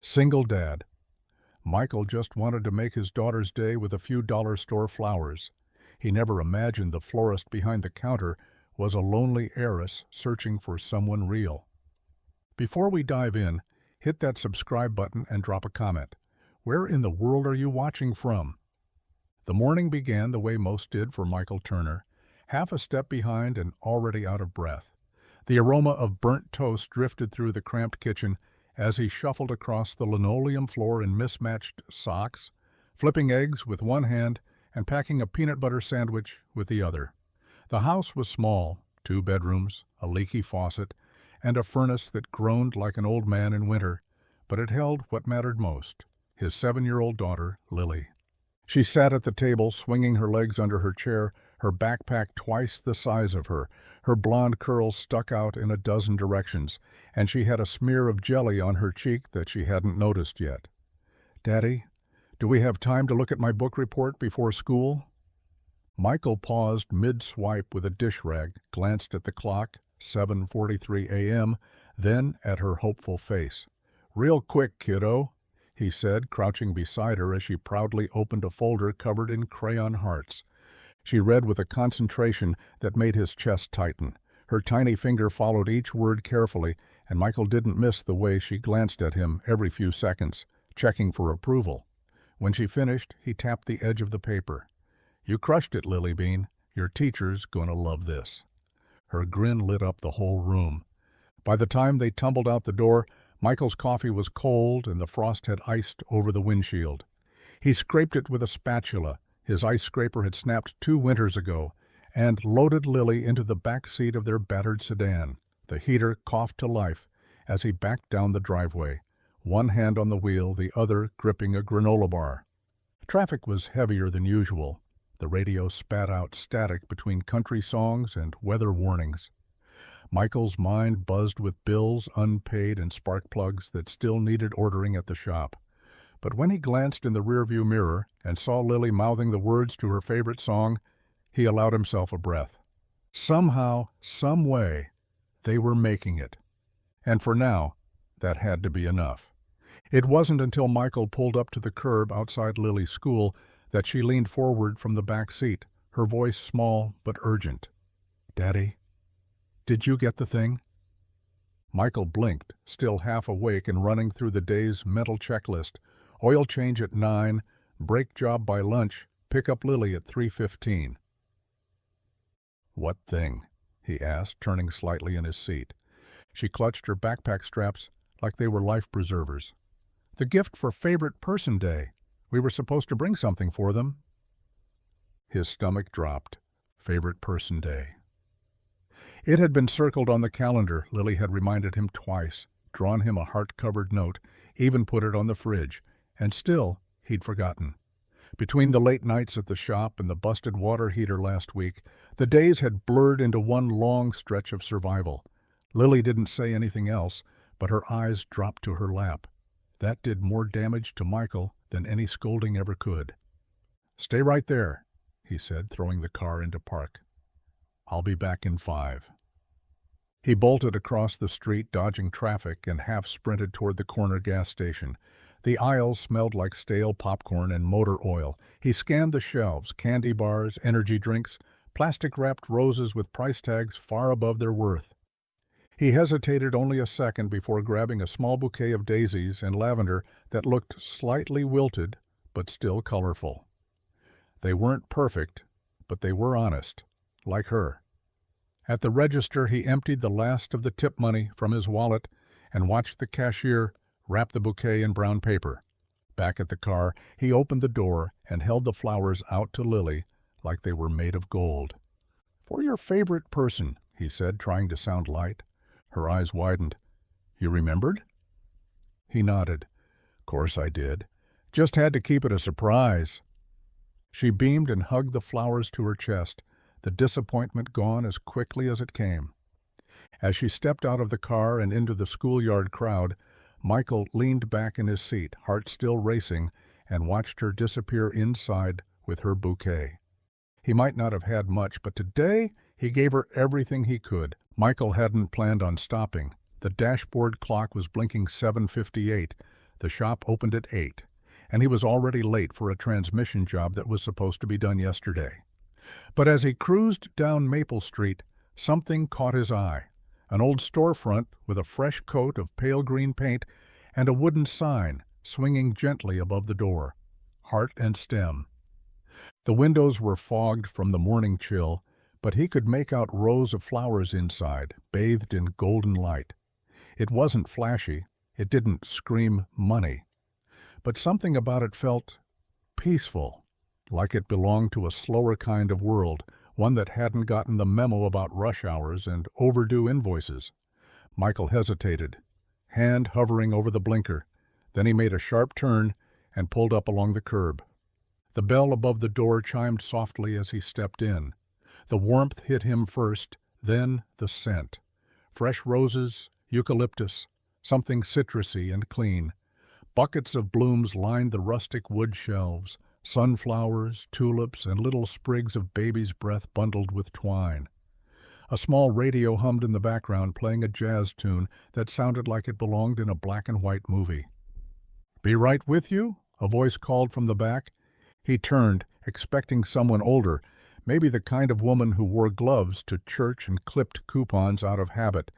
Single dad. Michael just wanted to make his daughter's day with a few dollar store flowers. He never imagined the florist behind the counter was a lonely heiress searching for someone real. Before we dive in, hit that subscribe button and drop a comment. Where in the world are you watching from? The morning began the way most did for Michael Turner, half a step behind and already out of breath. The aroma of burnt toast drifted through the cramped kitchen as he shuffled across the linoleum floor in mismatched socks, flipping eggs with one hand and packing a peanut butter sandwich with the other. The house was small, 2 bedrooms, a leaky faucet, and a furnace that groaned like an old man in winter, but it held what mattered most, his 7-year-old daughter, Lily. She sat at the table, swinging her legs under her chair, her backpack twice the size of her. Her blonde curls stuck out in a dozen directions, and she had a smear of jelly on her cheek that she hadn't noticed yet. "Daddy, do we have time to look at my book report before school?" Michael paused mid-swipe with a dish rag, glanced at the clock, 7:43 a.m., then at her hopeful face. "Real quick, kiddo," he said, crouching beside her as she proudly opened a folder covered in crayon hearts. She read with a concentration that made his chest tighten. Her tiny finger followed each word carefully, and Michael didn't miss the way she glanced at him every few seconds, checking for approval. When she finished, he tapped the edge of the paper. "You crushed it, Lily Bean. Your teacher's gonna love this." Her grin lit up the whole room. By the time they tumbled out the door, Michael's coffee was cold and the frost had iced over the windshield. He scraped it with a spatula. His ice scraper had snapped 2 winters ago, and loaded Lily into the back seat of their battered sedan. The heater coughed to life as he backed down the driveway, one hand on the wheel, the other gripping a granola bar. Traffic was heavier than usual. The radio spat out static between country songs and weather warnings. Michael's mind buzzed with bills, unpaid, and spark plugs that still needed ordering at the shop. But when he glanced in the rearview mirror and saw Lily mouthing the words to her favorite song, he allowed himself a breath. Somehow, some way, they were making it. And for now, that had to be enough. It wasn't until Michael pulled up to the curb outside Lily's school that she leaned forward from the back seat, her voice small but urgent. "Daddy, did you get the thing?" Michael blinked, still half awake and running through the day's mental checklist. Oil change at 9, brake job by lunch, pick up Lily at 3:15. "What thing?" he asked, turning slightly in his seat. She clutched her backpack straps like they were life preservers. "The gift for Favorite Person Day. We were supposed to bring something for them." His stomach dropped. Favorite Person Day. It had been circled on the calendar. Lily had reminded him twice, drawn him a heart-covered note, even put it on the fridge. And still, he'd forgotten. Between the late nights at the shop and the busted water heater last week, the days had blurred into one long stretch of survival. Lily didn't say anything else, but her eyes dropped to her lap. That did more damage to Michael than any scolding ever could. "Stay right there," he said, throwing the car into park. "I'll be back in 5. He bolted across the street, dodging traffic, and half-sprinted toward the corner gas station. The aisles smelled like stale popcorn and motor oil. He scanned the shelves, candy bars, energy drinks, plastic-wrapped roses with price tags far above their worth. He hesitated only a second before grabbing a small bouquet of daisies and lavender that looked slightly wilted, but still colorful. They weren't perfect, but they were honest, like her. At the register, he emptied the last of the tip money from his wallet and watched the cashier wrap the bouquet in brown paper. Back at the car, he opened the door and held the flowers out to Lily like they were made of gold. "For your favorite person," he said, trying to sound light. Her eyes widened. "You remembered?" He nodded. "Course I did. Just had to keep it a surprise." She beamed and hugged the flowers to her chest, the disappointment gone as quickly as it came. As she stepped out of the car and into the schoolyard crowd, Michael leaned back in his seat, heart still racing, and watched her disappear inside with her bouquet. He might not have had much, but today he gave her everything he could. Michael hadn't planned on stopping. The dashboard clock was blinking 7:58. The shop opened at 8, and he was already late for a transmission job that was supposed to be done yesterday. But as he cruised down Maple Street, something caught his eye. An old storefront with a fresh coat of pale green paint and a wooden sign swinging gently above the door. Heart and Stem. The windows were fogged from the morning chill, but he could make out rows of flowers inside, bathed in golden light. It wasn't flashy. It didn't scream money. But something about it felt peaceful, like it belonged to a slower kind of world, one that hadn't gotten the memo about rush hours and overdue invoices. Michael hesitated, hand hovering over the blinker. Then he made a sharp turn and pulled up along the curb. The bell above the door chimed softly as he stepped in. The warmth hit him first, then the scent. Fresh roses, eucalyptus, something citrusy and clean. Buckets of blooms lined the rustic wood shelves, sunflowers, tulips, and little sprigs of baby's breath bundled with twine. A small radio hummed in the background, playing a jazz tune that sounded like it belonged in a black-and-white movie. "Be right with you?" a voice called from the back. He turned, expecting someone older, maybe the kind of woman who wore gloves to church and clipped coupons out of habit.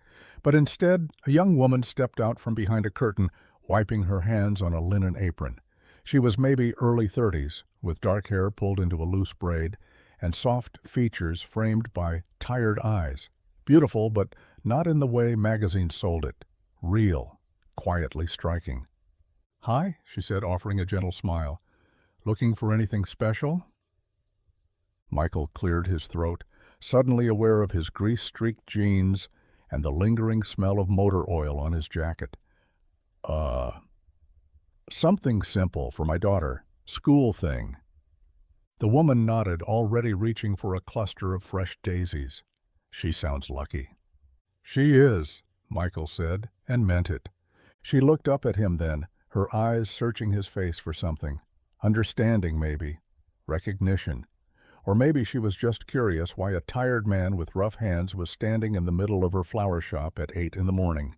But instead, a young woman stepped out from behind a curtain, wiping her hands on a linen apron. She was maybe early 30s, with dark hair pulled into a loose braid, and soft features framed by tired eyes. Beautiful, but not in the way magazines sold it. Real, quietly striking. "Hi," she said, offering a gentle smile. "Looking for anything special?" Michael cleared his throat, suddenly aware of his grease-streaked jeans and the lingering smell of motor oil on his jacket. Something simple for my daughter. School thing." The woman nodded, already reaching for a cluster of fresh daisies. "She sounds lucky." "She is," Michael said, and meant it. She looked up at him then, her eyes searching his face for something. Understanding, maybe. Recognition. Or maybe she was just curious why a tired man with rough hands was standing in the middle of her flower shop at 8 in the morning.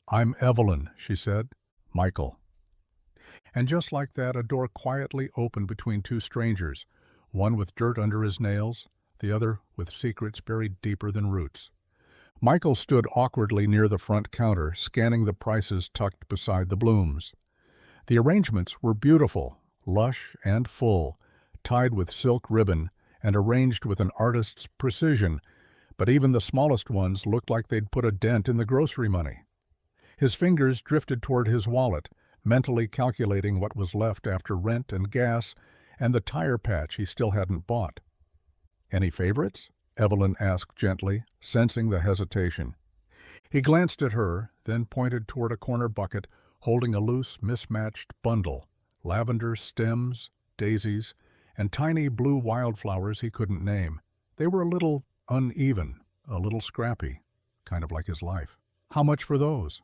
"I'm Evelyn," she said. "Michael." And just like that, a door quietly opened between two strangers, one with dirt under his nails, the other with secrets buried deeper than roots. Michael stood awkwardly near the front counter, scanning the prices tucked beside the blooms. The arrangements were beautiful, lush and full, tied with silk ribbon and arranged with an artist's precision, but even the smallest ones looked like they'd put a dent in the grocery money. His fingers drifted toward his wallet, mentally calculating what was left after rent and gas and the tire patch he still hadn't bought. "Any favorites?" Evelyn asked gently, sensing the hesitation. He glanced at her, then pointed toward a corner bucket holding a loose, mismatched bundle, lavender stems, daisies, and tiny blue wildflowers he couldn't name. They were a little uneven, a little scrappy, kind of like his life. "How much for those?"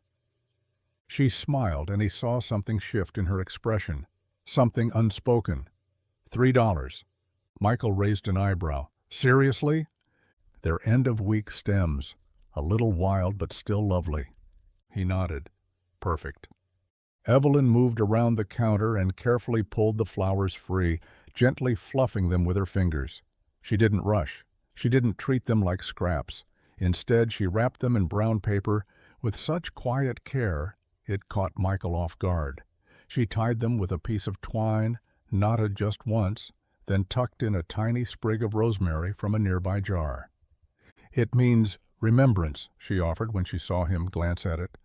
She smiled, and he saw something shift in her expression, something unspoken. $3. Michael raised an eyebrow. "Seriously?" "They're end-of-week stems, a little wild but still lovely." He nodded. "Perfect." Evelyn moved around the counter and carefully pulled the flowers free, gently fluffing them with her fingers. She didn't rush. She didn't treat them like scraps. Instead, she wrapped them in brown paper with such quiet care it caught Michael off guard. She tied them with a piece of twine, knotted just once, then tucked in a tiny sprig of rosemary from a nearby jar. "It means remembrance," she offered when she saw him glance at it.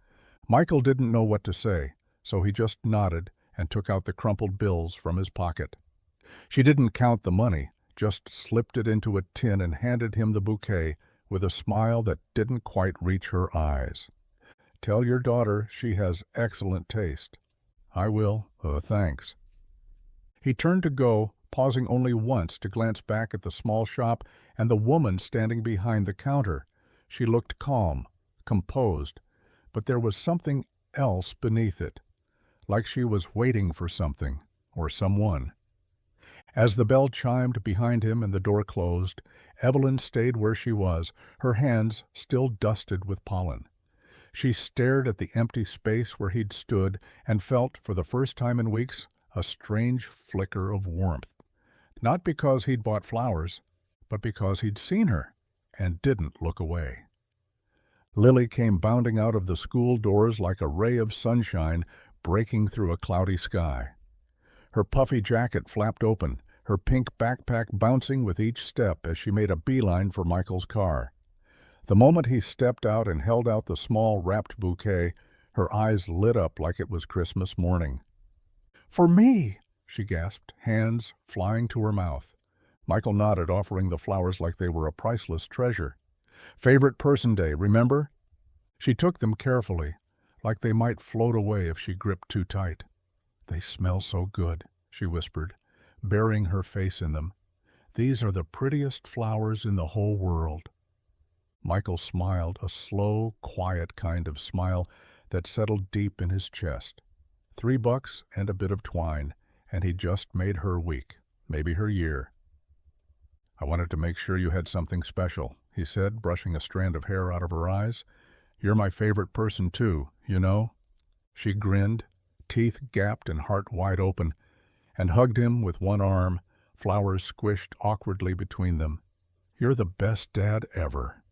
Michael didn't know what to say, so he just nodded and took out the crumpled bills from his pocket. She didn't count the money, just slipped it into a tin and handed him the bouquet with a smile that didn't quite reach her eyes. "Tell your daughter she has excellent taste." "I will. Thanks." He turned to go, pausing only once to glance back at the small shop and the woman standing behind the counter. She looked calm, composed, but there was something else beneath it, like she was waiting for something or someone. As the bell chimed behind him and the door closed, Evelyn stayed where she was, her hands still dusted with pollen. She stared at the empty space where he'd stood and felt, for the first time in weeks, a strange flicker of warmth. Not because he'd bought flowers, but because he'd seen her and didn't look away. Lily came bounding out of the school doors like a ray of sunshine breaking through a cloudy sky. Her puffy jacket flapped open, her pink backpack bouncing with each step as she made a beeline for Michael's car. The moment he stepped out and held out the small wrapped bouquet, her eyes lit up like it was Christmas morning. "For me!" she gasped, hands flying to her mouth. Michael nodded, offering the flowers like they were a priceless treasure. "Favorite person day, remember?" She took them carefully, like they might float away if she gripped too tight. "They smell so good," she whispered, burying her face in them. "These are the prettiest flowers in the whole world." Michael smiled, a slow, quiet kind of smile that settled deep in his chest. $3 and a bit of twine, and he just made her week, maybe her year. "I wanted to make sure you had something special," he said, brushing a strand of hair out of her eyes. "You're my favorite person, too, you know." She grinned, teeth gapped and heart wide open, and hugged him with one arm, flowers squished awkwardly between them. "You're the best dad ever."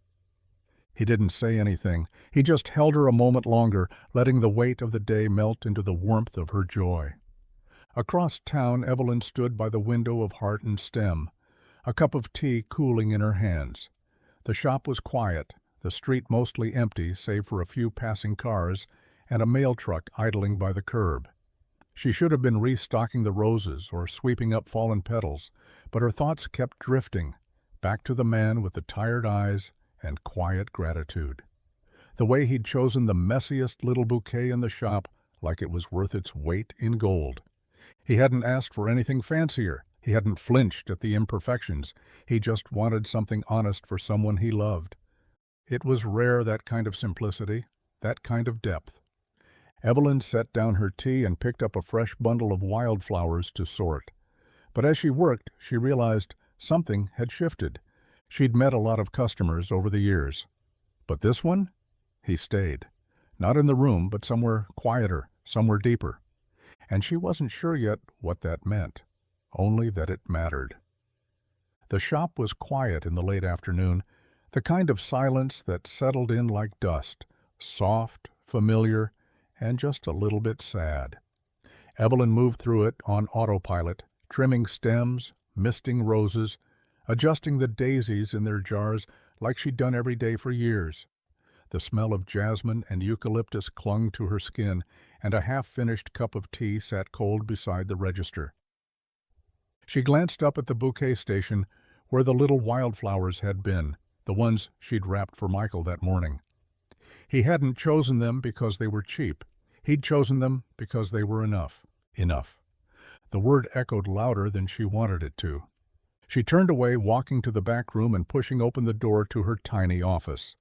He didn't say anything. He just held her a moment longer, letting the weight of the day melt into the warmth of her joy. Across town, Evelyn stood by the window of Heart and Stem, a cup of tea cooling in her hands. The shop was quiet, the street mostly empty save for a few passing cars and a mail truck idling by the curb. She should have been restocking the roses or sweeping up fallen petals, but her thoughts kept drifting, back to the man with the tired eyes and quiet gratitude. The way he'd chosen the messiest little bouquet in the shop like it was worth its weight in gold. He hadn't asked for anything fancier. He hadn't flinched at the imperfections. He just wanted something honest for someone he loved. It was rare, that kind of simplicity, that kind of depth. Evelyn set down her tea and picked up a fresh bundle of wildflowers to sort. But as she worked, she realized something had shifted. She'd met a lot of customers over the years. But this one? He stayed. Not in the room, but somewhere quieter, somewhere deeper. And she wasn't sure yet what that meant, only that it mattered. The shop was quiet in the late afternoon, the kind of silence that settled in like dust, soft, familiar, and just a little bit sad. Evelyn moved through it on autopilot, trimming stems, misting roses, adjusting the daisies in their jars like she'd done every day for years. The smell of jasmine and eucalyptus clung to her skin, and a half-finished cup of tea sat cold beside the register. She glanced up at the bouquet station where the little wildflowers had been, the ones she'd wrapped for Michael that morning. He hadn't chosen them because they were cheap. He'd chosen them because they were enough. Enough. The word echoed louder than she wanted it to. She turned away, walking to the back room and pushing open the door to her tiny office.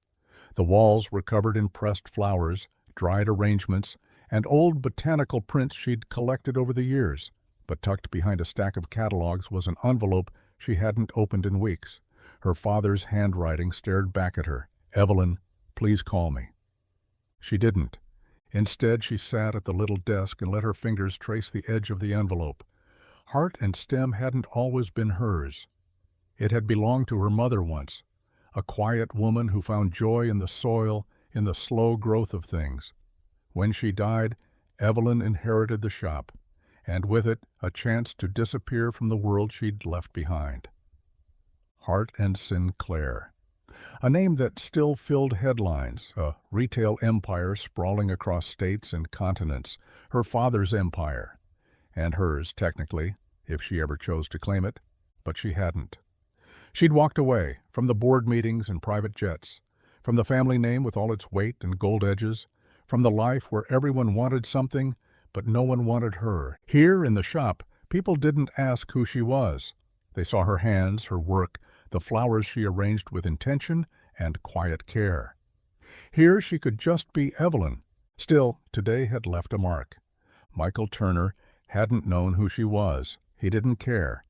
The walls were covered in pressed flowers, dried arrangements, and old botanical prints she'd collected over the years. But tucked behind a stack of catalogs was an envelope she hadn't opened in weeks. Her father's handwriting stared back at her. "Evelyn, please call me." She didn't. Instead, she sat at the little desk and let her fingers trace the edge of the envelope. Heart and Stem hadn't always been hers. It had belonged to her mother once, a quiet woman who found joy in the soil, in the slow growth of things. When she died, Evelyn inherited the shop, and with it a chance to disappear from the world she'd left behind. Hart and Sinclair. A name that still filled headlines, a retail empire sprawling across states and continents, her father's empire. And hers, technically, if she ever chose to claim it, but she hadn't. She'd walked away from the board meetings and private jets, from the family name with all its weight and gold edges, from the life where everyone wanted something, but no one wanted her. Here in the shop, people didn't ask who she was. They saw her hands, her work, the flowers she arranged with intention and quiet care. Here she could just be Evelyn. Still, today had left a mark. Michael Turner hadn't known who she was. He didn't care.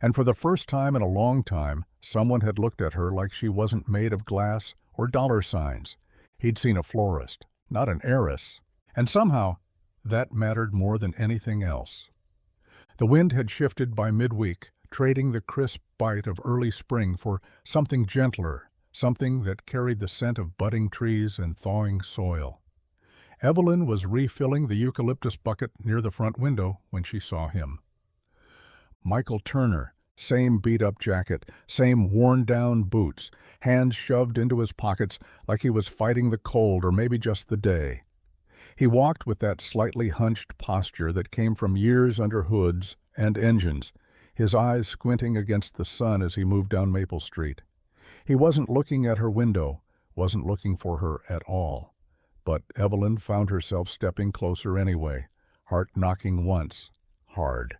And for the first time in a long time, someone had looked at her like she wasn't made of glass or dollar signs. He'd seen a florist, not an heiress, and somehow that mattered more than anything else. The wind had shifted by midweek, trading the crisp bite of early spring for something gentler, something that carried the scent of budding trees and thawing soil. Evelyn was refilling the eucalyptus bucket near the front window when she saw him. Michael Turner, same beat-up jacket, same worn-down boots, hands shoved into his pockets like he was fighting the cold or maybe just the day. He walked with that slightly hunched posture that came from years under hoods and engines, his eyes squinting against the sun as he moved down Maple Street. He wasn't looking at her window, wasn't looking for her at all. But Evelyn found herself stepping closer anyway, heart knocking once, hard.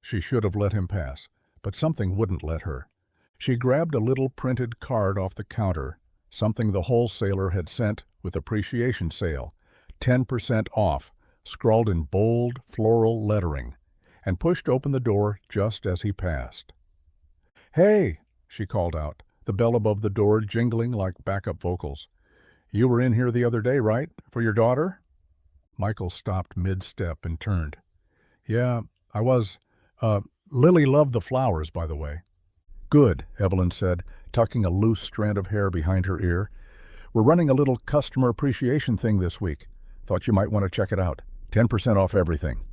She should have let him pass, but something wouldn't let her. She grabbed a little printed card off the counter, something the wholesaler had sent with appreciation sale, 10% off, scrawled in bold, floral lettering, and pushed open the door just as he passed. "Hey!" she called out, the bell above the door jingling like backup vocals. "You were in here the other day, right? For your daughter?" Michael stopped mid-step and turned. "Yeah, I was. Lily loved the flowers, by the way." "Good," Evelyn said, tucking a loose strand of hair behind her ear. "We're running a little customer appreciation thing this week. Thought you might want to check it out. 10% off everything."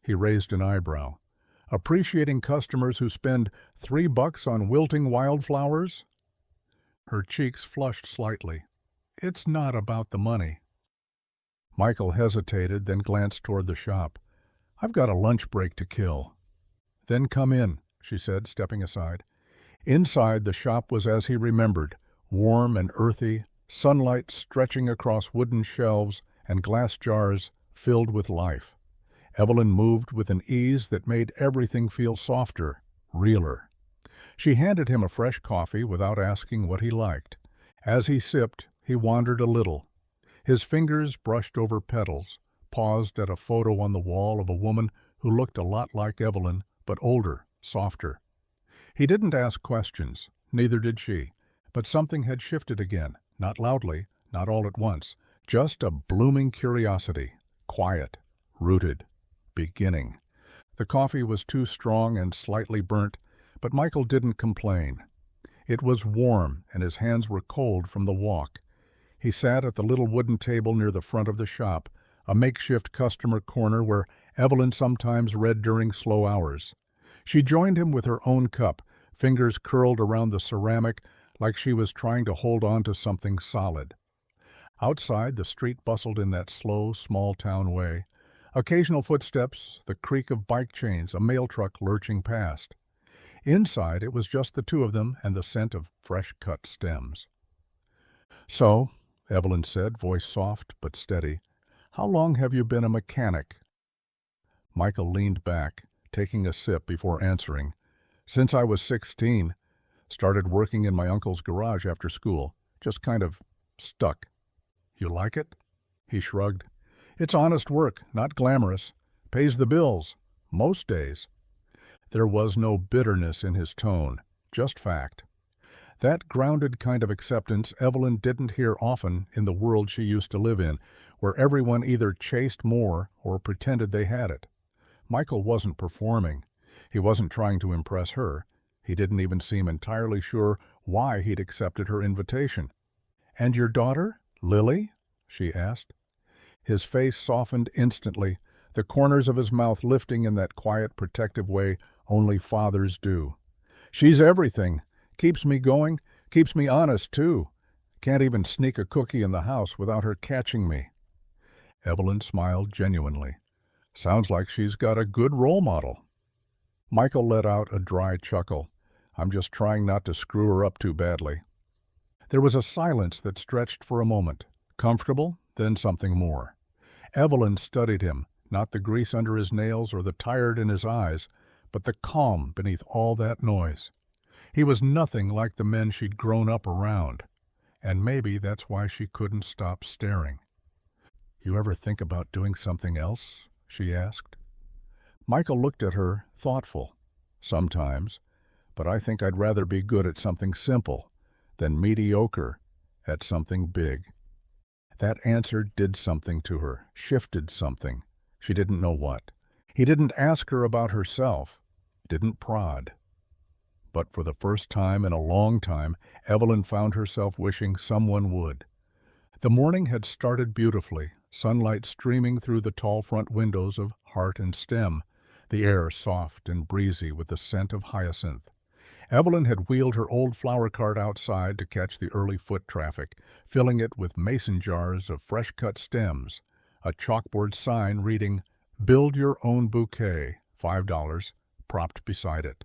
He raised an eyebrow. "Appreciating customers who spend $3 on wilting wildflowers?" Her cheeks flushed slightly. "It's not about the money." Michael hesitated, then glanced toward the shop. "I've got a lunch break to kill." "Then come in," she said, stepping aside. Inside, the shop was as he remembered, warm and earthy, sunlight stretching across wooden shelves and glass jars filled with life. Evelyn moved with an ease that made everything feel softer, realer. She handed him a fresh coffee without asking what he liked. As he sipped, he wandered a little. His fingers brushed over petals, paused at a photo on the wall of a woman who looked a lot like Evelyn, but older, softer. He didn't ask questions, neither did she, but something had shifted again, not loudly, not all at once, just a blooming curiosity, quiet, rooted, beginning. The coffee was too strong and slightly burnt, but Michael didn't complain. It was warm, and his hands were cold from the walk. He sat at the little wooden table near the front of the shop, a makeshift customer corner where Evelyn sometimes read during slow hours. She joined him with her own cup, fingers curled around the ceramic like she was trying to hold on to something solid. Outside, the street bustled in that slow, small-town way. Occasional footsteps, the creak of bike chains, a mail truck lurching past. Inside, it was just the two of them and the scent of fresh-cut stems. "So," Evelyn said, voice soft but steady, "how long have you been a mechanic?" Michael leaned back, taking a sip before answering. "Since I was 16. Started working in my uncle's garage after school. Just kind of stuck." "You like it?" He shrugged. "It's honest work, not glamorous. Pays the bills. Most days." There was no bitterness in his tone, just fact. That grounded kind of acceptance Evelyn didn't hear often in the world she used to live in, where everyone either chased more or pretended they had it. Michael wasn't performing. He wasn't trying to impress her. He didn't even seem entirely sure why he'd accepted her invitation. "And your daughter, Lily?" she asked. His face softened instantly, the corners of his mouth lifting in that quiet, protective way only fathers do. "She's everything. Keeps me going, keeps me honest, too. Can't even sneak a cookie in the house without her catching me." Evelyn smiled genuinely. "Sounds like she's got a good role model." Michael let out a dry chuckle. "I'm just trying not to screw her up too badly." There was a silence that stretched for a moment, comfortable, then something more. Evelyn studied him, not the grease under his nails or the tired in his eyes, but the calm beneath all that noise. He was nothing like the men she'd grown up around, and maybe that's why she couldn't stop staring. "You ever think about doing something else?" she asked. Michael looked at her, thoughtful. "Sometimes, but I think I'd rather be good at something simple than mediocre at something big." That answer did something to her, shifted something. She didn't know what. He didn't ask her about herself, didn't prod. But for the first time in a long time, Evelyn found herself wishing someone would. The morning had started beautifully, sunlight streaming through the tall front windows of Heart and Stem, the air soft and breezy with the scent of hyacinth. Evelyn had wheeled her old flower cart outside to catch the early foot traffic, filling it with mason jars of fresh-cut stems, a chalkboard sign reading, "Build your own bouquet, $5, propped beside it.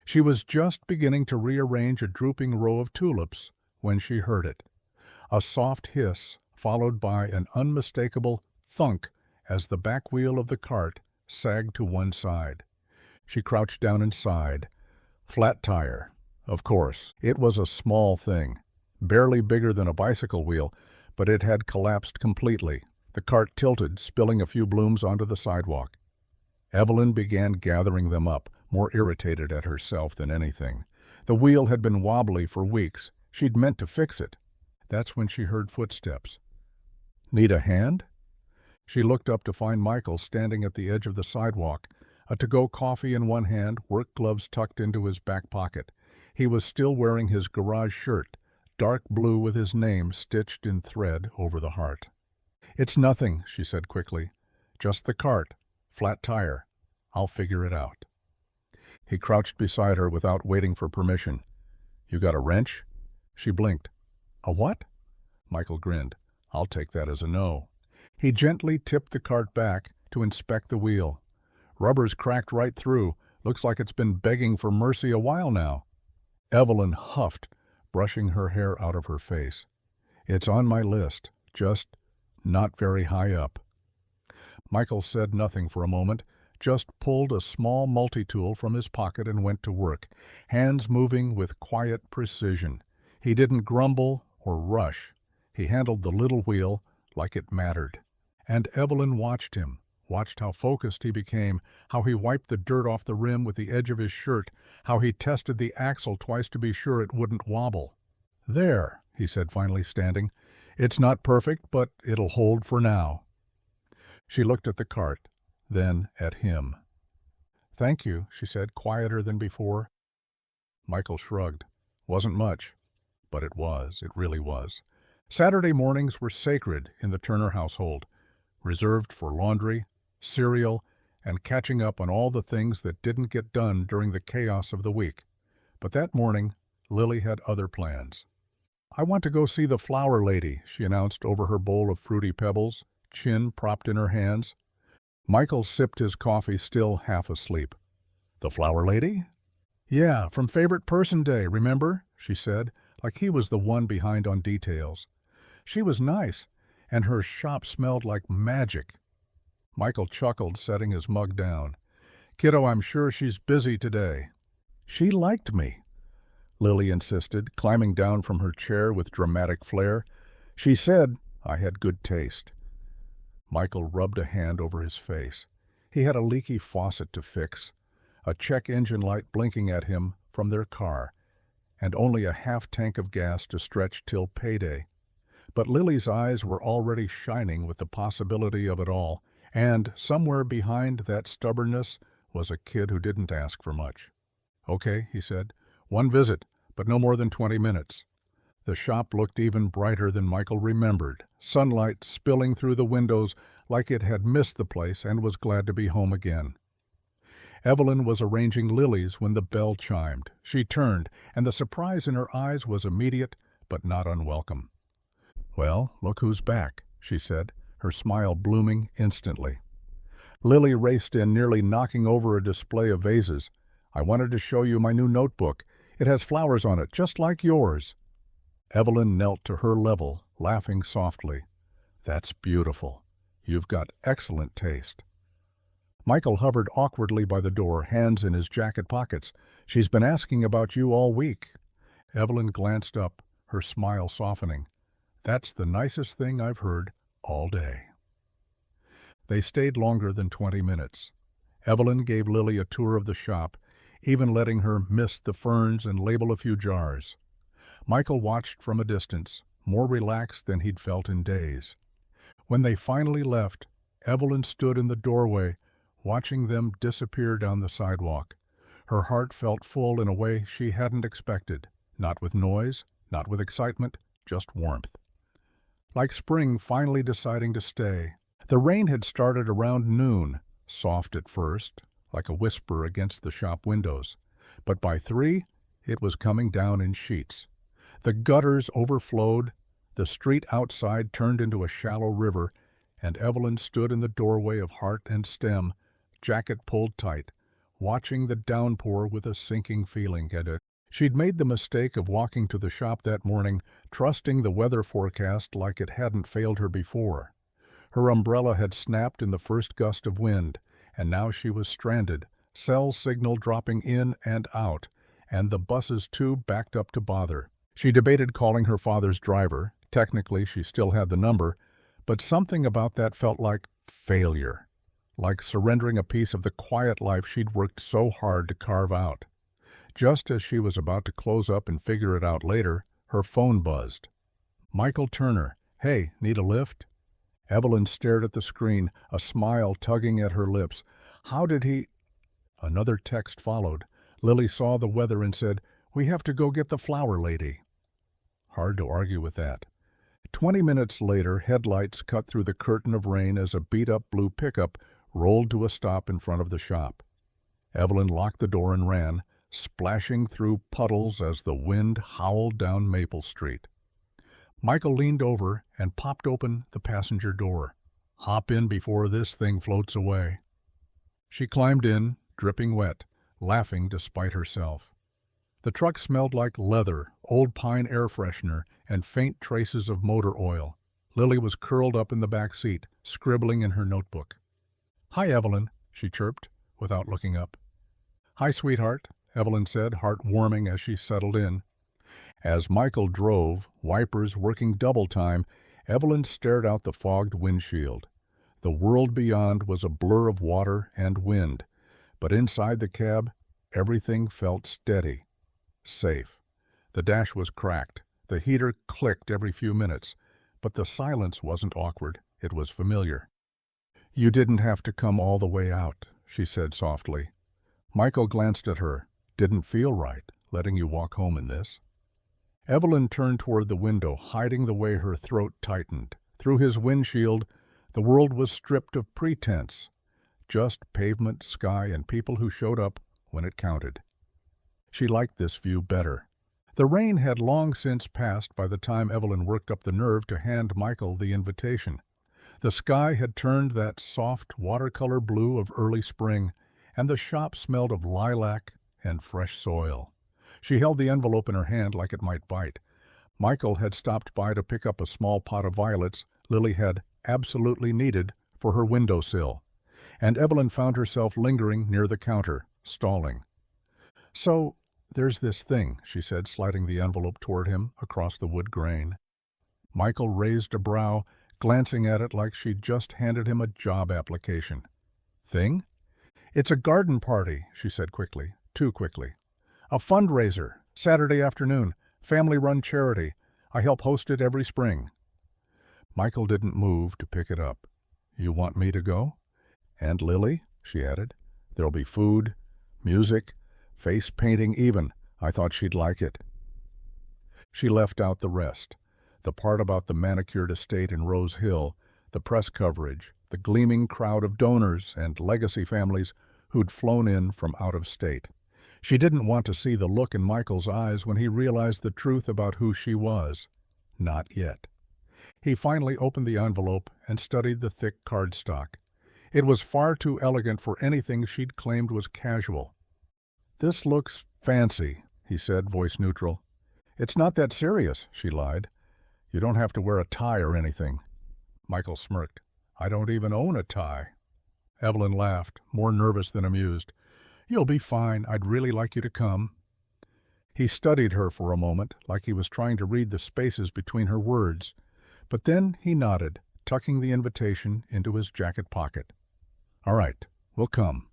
She was just beginning to rearrange a drooping row of tulips when she heard it. A soft hiss, followed by an unmistakable thunk as the back wheel of the cart sagged to one side. She crouched down and sighed. Flat tire. Of course, it was a small thing, barely bigger than a bicycle wheel, but it had collapsed completely. The cart tilted, spilling a few blooms onto the sidewalk. Evelyn began gathering them up, more irritated at herself than anything. The wheel had been wobbly for weeks. She'd meant to fix it. That's when she heard footsteps. "Need a hand?" She looked up to find Michael standing at the edge of the sidewalk, a to-go coffee in one hand, work gloves tucked into his back pocket. He was still wearing his garage shirt, dark blue with his name stitched in thread over the heart. "It's nothing," she said quickly. "Just the cart. Flat tire. I'll figure it out." He crouched beside her without waiting for permission. "You got a wrench?" She blinked. "A what?" Michael grinned. "I'll take that as a no." He gently tipped the cart back to inspect the wheel. "Rubber's cracked right through. Looks like it's been begging for mercy a while now." Evelyn huffed, brushing her hair out of her face. "It's on my list, just not very high up." Michael said nothing for a moment, just pulled a small multi-tool from his pocket and went to work, hands moving with quiet precision. He didn't grumble or rush. He handled the little wheel like it mattered. And Evelyn watched him, watched how focused he became, how he wiped the dirt off the rim with the edge of his shirt, how he tested the axle twice to be sure it wouldn't wobble. "There," he said, finally standing. "It's not perfect, but it'll hold for now." She looked at the cart, then at him. "Thank you," she said, quieter than before. Michael shrugged. "Wasn't much." But it was. It really was. Saturday mornings were sacred in the Turner household, reserved for laundry, cereal, and catching up on all the things that didn't get done during the chaos of the week. But that morning, Lily had other plans. "I want to go see the flower lady," she announced over her bowl of fruity pebbles, chin propped in her hands. Michael sipped his coffee, still half asleep. "The flower lady?" "Yeah, from Favorite Person Day, remember?" she said, like he was the one behind on details. "She was nice, and her shop smelled like magic." Michael chuckled, setting his mug down. "Kiddo, I'm sure she's busy today." "She liked me," Lily insisted, climbing down from her chair with dramatic flair. "She said I had good taste." Michael rubbed a hand over his face. He had a leaky faucet to fix, a check engine light blinking at him from their car, and only a half-tank of gas to stretch till payday. But Lily's eyes were already shining with the possibility of it all, and somewhere behind that stubbornness was a kid who didn't ask for much. "Okay," he said. "One visit, but no more than 20 minutes." The shop looked even brighter than Michael remembered, sunlight spilling through the windows like it had missed the place and was glad to be home again. Evelyn was arranging lilies when the bell chimed. She turned, and the surprise in her eyes was immediate but not unwelcome. "Well, look who's back," she said, her smile blooming instantly. Lily raced in, nearly knocking over a display of vases. "I wanted to show you my new notebook. It has flowers on it, just like yours." Evelyn knelt to her level, laughing softly. "That's beautiful. You've got excellent taste." Michael hovered awkwardly by the door, hands in his jacket pockets. "She's been asking about you all week." Evelyn glanced up, her smile softening. "That's the nicest thing I've heard all day." They stayed longer than 20 minutes. Evelyn gave Lily a tour of the shop, even letting her mist the ferns and label a few jars. Michael watched from a distance, more relaxed than he'd felt in days. When they finally left, Evelyn stood in the doorway, watching them disappear down the sidewalk. Her heart felt full in a way she hadn't expected, not with noise, not with excitement, just warmth. Like spring finally deciding to stay. The rain had started around noon, soft at first, like a whisper against the shop windows. But by 3, it was coming down in sheets. The gutters overflowed, the street outside turned into a shallow river, and Evelyn stood in the doorway of heart and stem, jacket pulled tight, watching the downpour with a sinking feeling at it. She'd made the mistake of walking to the shop that morning, trusting the weather forecast like it hadn't failed her before. Her umbrella had snapped in the first gust of wind, and now she was stranded, cell signal dropping in and out, and the buses too backed up to bother. She debated calling her father's driver. Technically, she still had the number, but something about that felt like failure, like surrendering a piece of the quiet life she'd worked so hard to carve out. Just as she was about to close up and figure it out later, her phone buzzed. Michael Turner. Hey, need a lift? Evelyn stared at the screen, a smile tugging at her lips. How did he... Another text followed. Lily saw the weather and said, "We have to go get the flower lady." Hard to argue with that. 20 minutes later, headlights cut through the curtain of rain as a beat-up blue pickup rolled to a stop in front of the shop. Evelyn locked the door and ran, splashing through puddles as the wind howled down Maple Street. Michael leaned over and popped open the passenger door. "Hop in before this thing floats away." She climbed in, dripping wet, laughing despite herself. The truck smelled like leather, old pine air freshener, and faint traces of motor oil. Lily was curled up in the back seat, scribbling in her notebook. "Hi, Evelyn," she chirped, without looking up. "Hi, sweetheart," Evelyn said, heart warming as she settled in. As Michael drove, wipers working double time, Evelyn stared out the fogged windshield. The world beyond was a blur of water and wind, but inside the cab, everything felt steady, safe. The dash was cracked. The heater clicked every few minutes, but the silence wasn't awkward. It was familiar. "You didn't have to come all the way out," she said softly. Michael glanced at her. "Didn't feel right, letting you walk home in this." Evelyn turned toward the window, hiding the way her throat tightened. Through his windshield, the world was stripped of pretense. Just pavement, sky, and people who showed up when it counted. She liked this view better. The rain had long since passed by the time Evelyn worked up the nerve to hand Michael the invitation. The sky had turned that soft watercolor blue of early spring, and the shop smelled of lilac and fresh soil. She held the envelope in her hand like it might bite. Michael had stopped by to pick up a small pot of violets Lily had absolutely needed for her windowsill, and Evelyn found herself lingering near the counter, stalling. "So, there's this thing," she said, sliding the envelope toward him across the wood grain. Michael raised a brow, glancing at it like she'd just handed him a job application. "Thing? It's a garden party," she said quickly, too quickly. "A fundraiser, Saturday afternoon, family-run charity. I help host it every spring." Michael didn't move to pick it up. "You want me to go?" "And Lily," she added. "There'll be food, music, face painting even. I thought she'd like it." She left out the rest. The part about the manicured estate in Rose Hill, the press coverage, the gleaming crowd of donors and legacy families who'd flown in from out of state. She didn't want to see the look in Michael's eyes when he realized the truth about who she was. Not yet. He finally opened the envelope and studied the thick cardstock. It was far too elegant for anything she'd claimed was casual. "This looks fancy," he said, voice neutral. "It's not that serious," she lied. "You don't have to wear a tie or anything." Michael smirked. "I don't even own a tie." Evelyn laughed, more nervous than amused. "You'll be fine. I'd really like you to come." He studied her for a moment, like he was trying to read the spaces between her words. But then he nodded, tucking the invitation into his jacket pocket. "All right, we'll come."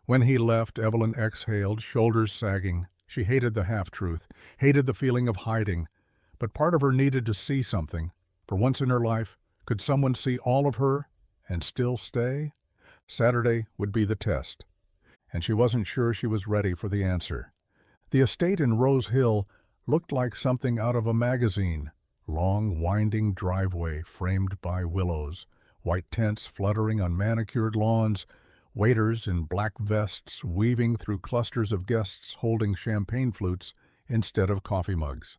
When he left, Evelyn exhaled, shoulders sagging. She hated the half-truth, hated the feeling of hiding. but part of her needed to see something. For once in her life, could someone see all of her and still stay? Saturday would be the test, and she wasn't sure she was ready for the answer. The estate in Rose Hill looked like something out of a magazine. Long, winding driveway framed by willows, white tents fluttering on manicured lawns, waiters in black vests weaving through clusters of guests holding champagne flutes instead of coffee mugs.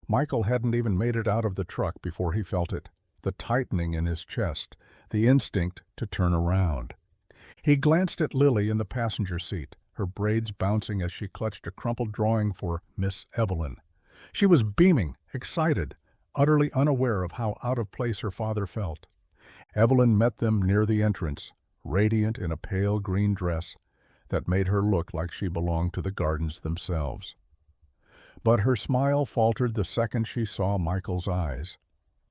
Michael hadn't even made it out of the truck before he felt it, the tightening in his chest, the instinct to turn around. He glanced at Lily in the passenger seat, her braids bouncing as she clutched a crumpled drawing for Miss Evelyn. She was beaming, excited, utterly unaware of how out of place her father felt. Evelyn met them near the entrance, radiant in a pale green dress that made her look like she belonged to the gardens themselves. But her smile faltered the second she saw Michael's eyes.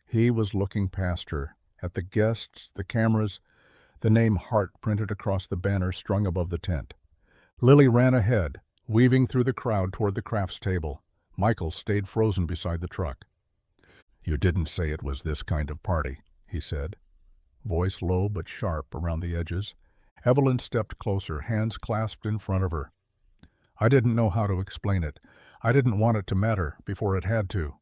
He was looking past her, at the guests, the cameras, the name Heart printed across the banner strung above the tent. Lily ran ahead, weaving through the crowd toward the crafts table. Michael stayed frozen beside the truck. "You didn't say it was this kind of party," he said, voice low but sharp around the edges. Evelyn stepped closer, hands clasped in front of her. "I didn't know how to explain it. I didn't want it to matter before it had to."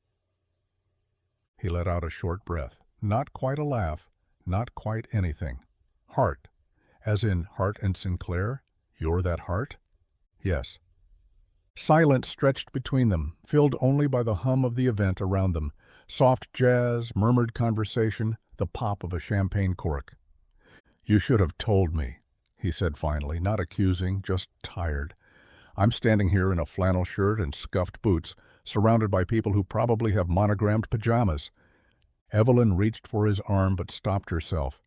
He let out a short breath. Not quite a laugh, not quite anything. "Heart, as in Hart and Sinclair? You're that Heart?" "Yes." Silence stretched between them, filled only by the hum of the event around them. Soft jazz, murmured conversation, the pop of a champagne cork. "You should have told me," he said finally, not accusing, just tired. "I'm standing here in a flannel shirt and scuffed boots, surrounded by people who probably have monogrammed pajamas." Evelyn reached for his arm but stopped herself.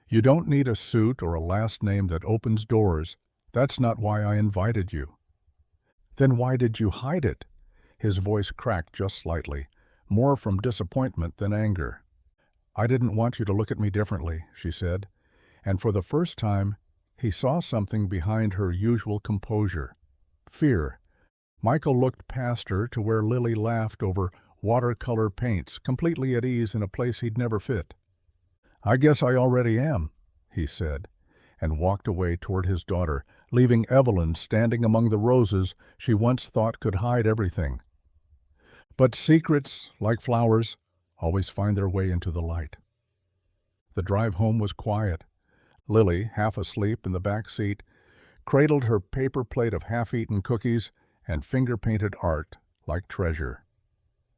"You don't need a suit or a last name that opens doors. That's not why I invited you." "Then why did you hide it?" His voice cracked just slightly, more from disappointment than anger. "I didn't want you to look at me differently," she said, and for the first time he saw something behind her usual composure. Fear. Michael looked past her to where Lily laughed over watercolor paints, completely at ease in a place he'd never fit. "I guess I already am," he said, and walked away toward his daughter, leaving Evelyn standing among the roses she once thought could hide everything. But secrets, like flowers, always find their way into the light. The drive home was quiet. Lily, half asleep in the back seat, cradled her paper plate of half-eaten cookies and finger-painted art like treasure.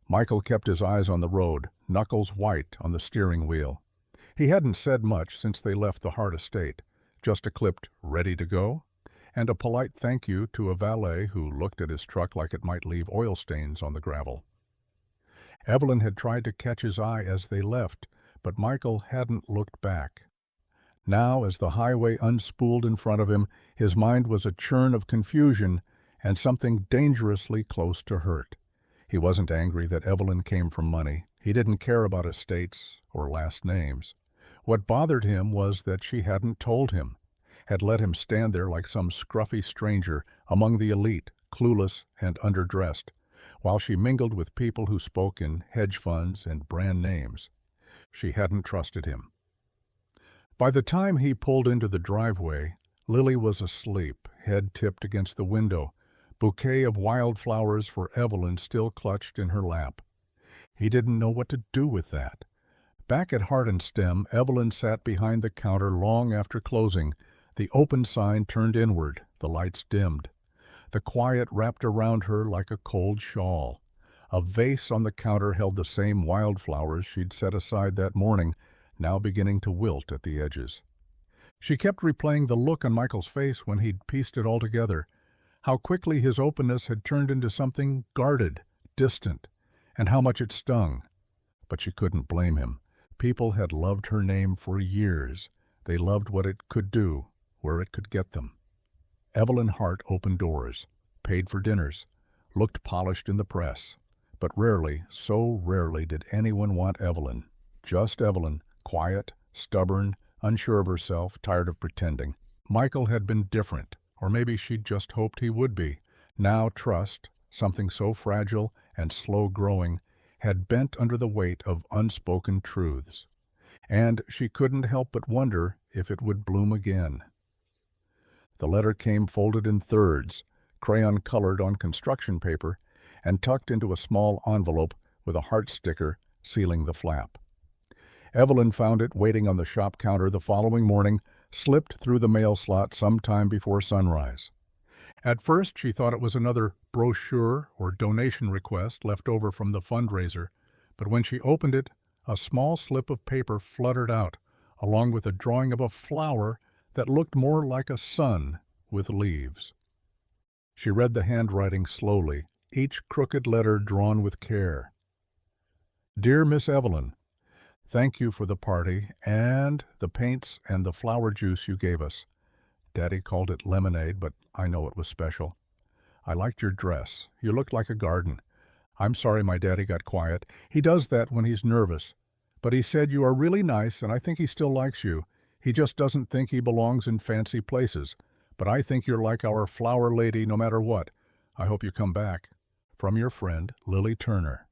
Michael kept his eyes on the road, knuckles white on the steering wheel. He hadn't said much since they left the Hart estate, just a clipped "ready to go" and a polite thank you to a valet who looked at his truck like it might leave oil stains on the gravel. Evelyn had tried to catch his eye as they left, but Michael hadn't looked back. Now, as the highway unspooled in front of him, his mind was a churn of confusion and something dangerously close to hurt. He wasn't angry that Evelyn came from money. He didn't care about estates or last names. What bothered him was that she hadn't told him, had let him stand there like some scruffy stranger among the elite, clueless and underdressed, while she mingled with people who spoke in hedge funds and brand names. She hadn't trusted him. By the time he pulled into the driveway, Lily was asleep, head tipped against the window, bouquet of wildflowers for Evelyn still clutched in her lap. He didn't know what to do with that. Back at Heart and Stem, Evelyn sat behind the counter long after closing, the open sign turned inward, the lights dimmed. The quiet wrapped around her like a cold shawl. A vase on the counter held the same wildflowers she'd set aside that morning, now beginning to wilt at the edges. She kept replaying the look on Michael's face when he'd pieced it all together, how quickly his openness had turned into something guarded, distant, and how much it stung. But she couldn't blame him. People had loved her name for years. They loved what it could do, where it could get them. Evelyn Hart opened doors, paid for dinners, looked polished in the press. But rarely, so rarely did anyone want Evelyn. Just Evelyn, quiet, stubborn, unsure of herself, tired of pretending. Michael had been different, or maybe she'd just hoped he would be. Now trust, something so fragile and slow-growing, had bent under the weight of unspoken truths, and she couldn't help but wonder if it would bloom again. The letter came folded in thirds, crayon-colored on construction paper, and tucked into a small envelope with a heart sticker sealing the flap. Evelyn found it waiting on the shop counter the following morning, slipped through the mail slot some time before sunrise. At first she thought it was another brochure or donation request left over from the fundraiser, but when she opened it, a small slip of paper fluttered out, along with a drawing of a flower that looked more like a sun with leaves. She read the handwriting slowly, each crooked letter drawn with care. Dear Miss Evelyn, thank you for the party and the paints and the flower juice you gave us. Daddy called it lemonade, but I know it was special. I liked your dress. You looked like a garden. I'm sorry my daddy got quiet. He does that when he's nervous. But he said you are really nice, and I think he still likes you. He just doesn't think he belongs in fancy places. But I think you're like our flower lady no matter what. I hope you come back. From your friend, Lily Turner.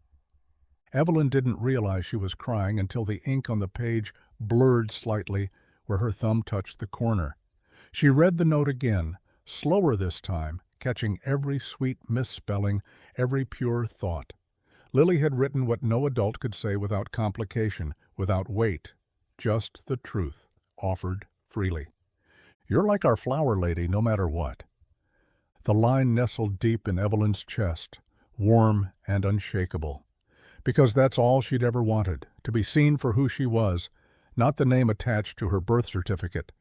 Evelyn didn't realize she was crying until the ink on the page blurred slightly where her thumb touched the corner. She read the note again, slower this time, catching every sweet misspelling, every pure thought. Lily had written what no adult could say without complication, without weight, just the truth, offered freely. You're like our flower lady no matter what. The line nestled deep in Evelyn's chest, warm and unshakable. Because that's all she'd ever wanted, to be seen for who she was, not the name attached to her birth certificate,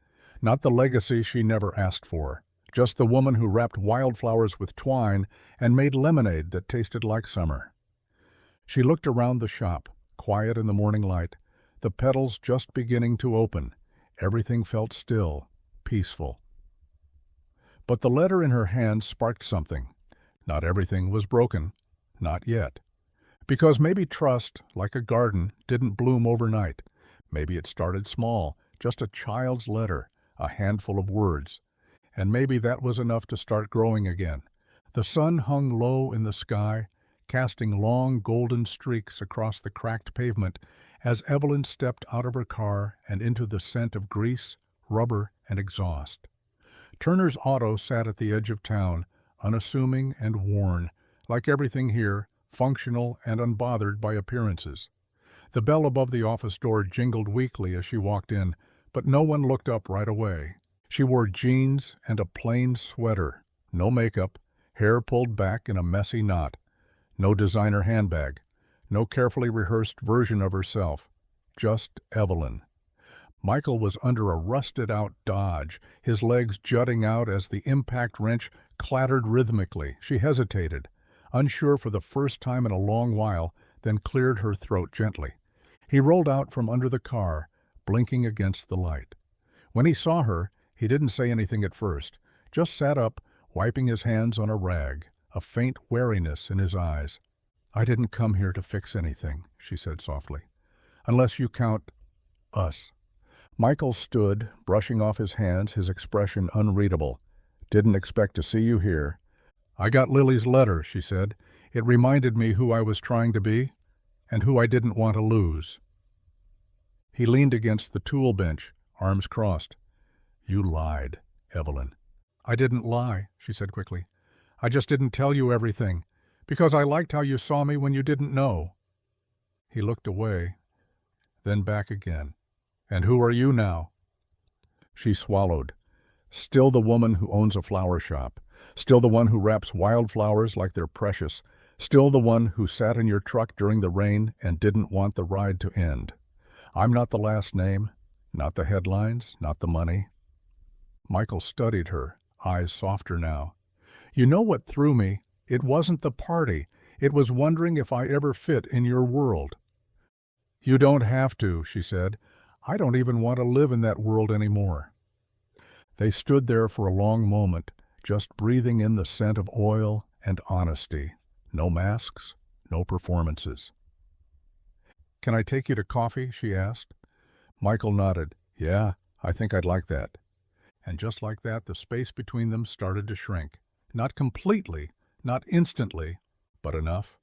not the legacy she never asked for, just the woman who wrapped wildflowers with twine and made lemonade that tasted like summer. She looked around the shop, quiet in the morning light, the petals just beginning to open. Everything felt still, peaceful. But the letter in her hand sparked something. Not everything was broken, not yet. Because maybe trust, like a garden, didn't bloom overnight. Maybe it started small, just a child's letter, a handful of words. And maybe that was enough to start growing again. The sun hung low in the sky, casting long golden streaks across the cracked pavement as Evelyn stepped out of her car and into the scent of grease, rubber, and exhaust. Turner's auto sat at the edge of town, unassuming and worn, like everything here, functional and unbothered by appearances. The bell above the office door jingled weakly as she walked in, but no one looked up right away. She wore jeans and a plain sweater, no makeup, hair pulled back in a messy knot, no designer handbag, no carefully rehearsed version of herself, just Evelyn. Michael was under a rusted-out Dodge, his legs jutting out as the impact wrench clattered rhythmically. She hesitated, unsure for the first time in a long while, then cleared her throat gently. He rolled out from under the car, blinking against the light. When he saw her, he didn't say anything at first, just sat up, wiping his hands on a rag, a faint wariness in his eyes. I didn't come here to fix anything, she said softly. Unless you count us. Michael stood, brushing off his hands, his expression unreadable. Didn't expect to see you here. I got Lily's letter, she said. It reminded me who I was trying to be, and who I didn't want to lose. He leaned against the tool bench, arms crossed. You lied, Evelyn. I didn't lie, she said quickly. I just didn't tell you everything, because I liked how you saw me when you didn't know. He looked away, then back again. And who are you now? She swallowed. Still the woman who owns a flower shop. Still the one who wraps wildflowers like they're precious. Still the one who sat in your truck during the rain and didn't want the ride to end. I'm not the last name, not the headlines, not the money. Michael studied her, eyes softer now. You know what threw me? It wasn't the party. It was wondering if I ever fit in your world. You don't have to, she said. I don't even want to live in that world anymore. They stood there for a long moment, just breathing in the scent of oil and honesty. No masks, no performances. Can I take you to coffee? She asked. Michael nodded. Yeah, I think I'd like that. And just like that, the space between them started to shrink. Not completely, not instantly, but enough.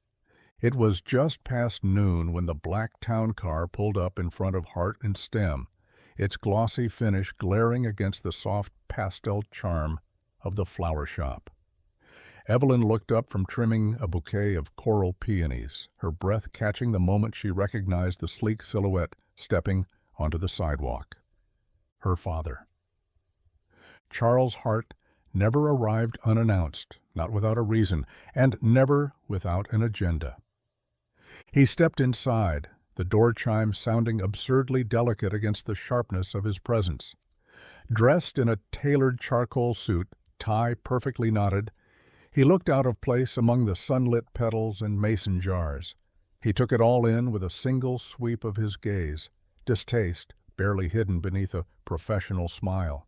It was just past noon when the black town car pulled up in front of Heart and Stem, its glossy finish glaring against the soft pastel charm of the flower shop. Evelyn looked up from trimming a bouquet of coral peonies, her breath catching the moment she recognized the sleek silhouette stepping onto the sidewalk. Her father. Charles Hart never arrived unannounced, not without a reason, and never without an agenda. He stepped inside, the door chime sounding absurdly delicate against the sharpness of his presence. Dressed in a tailored charcoal suit, tie perfectly knotted, he looked out of place among the sunlit petals and mason jars. He took it all in with a single sweep of his gaze, distaste barely hidden beneath a professional smile.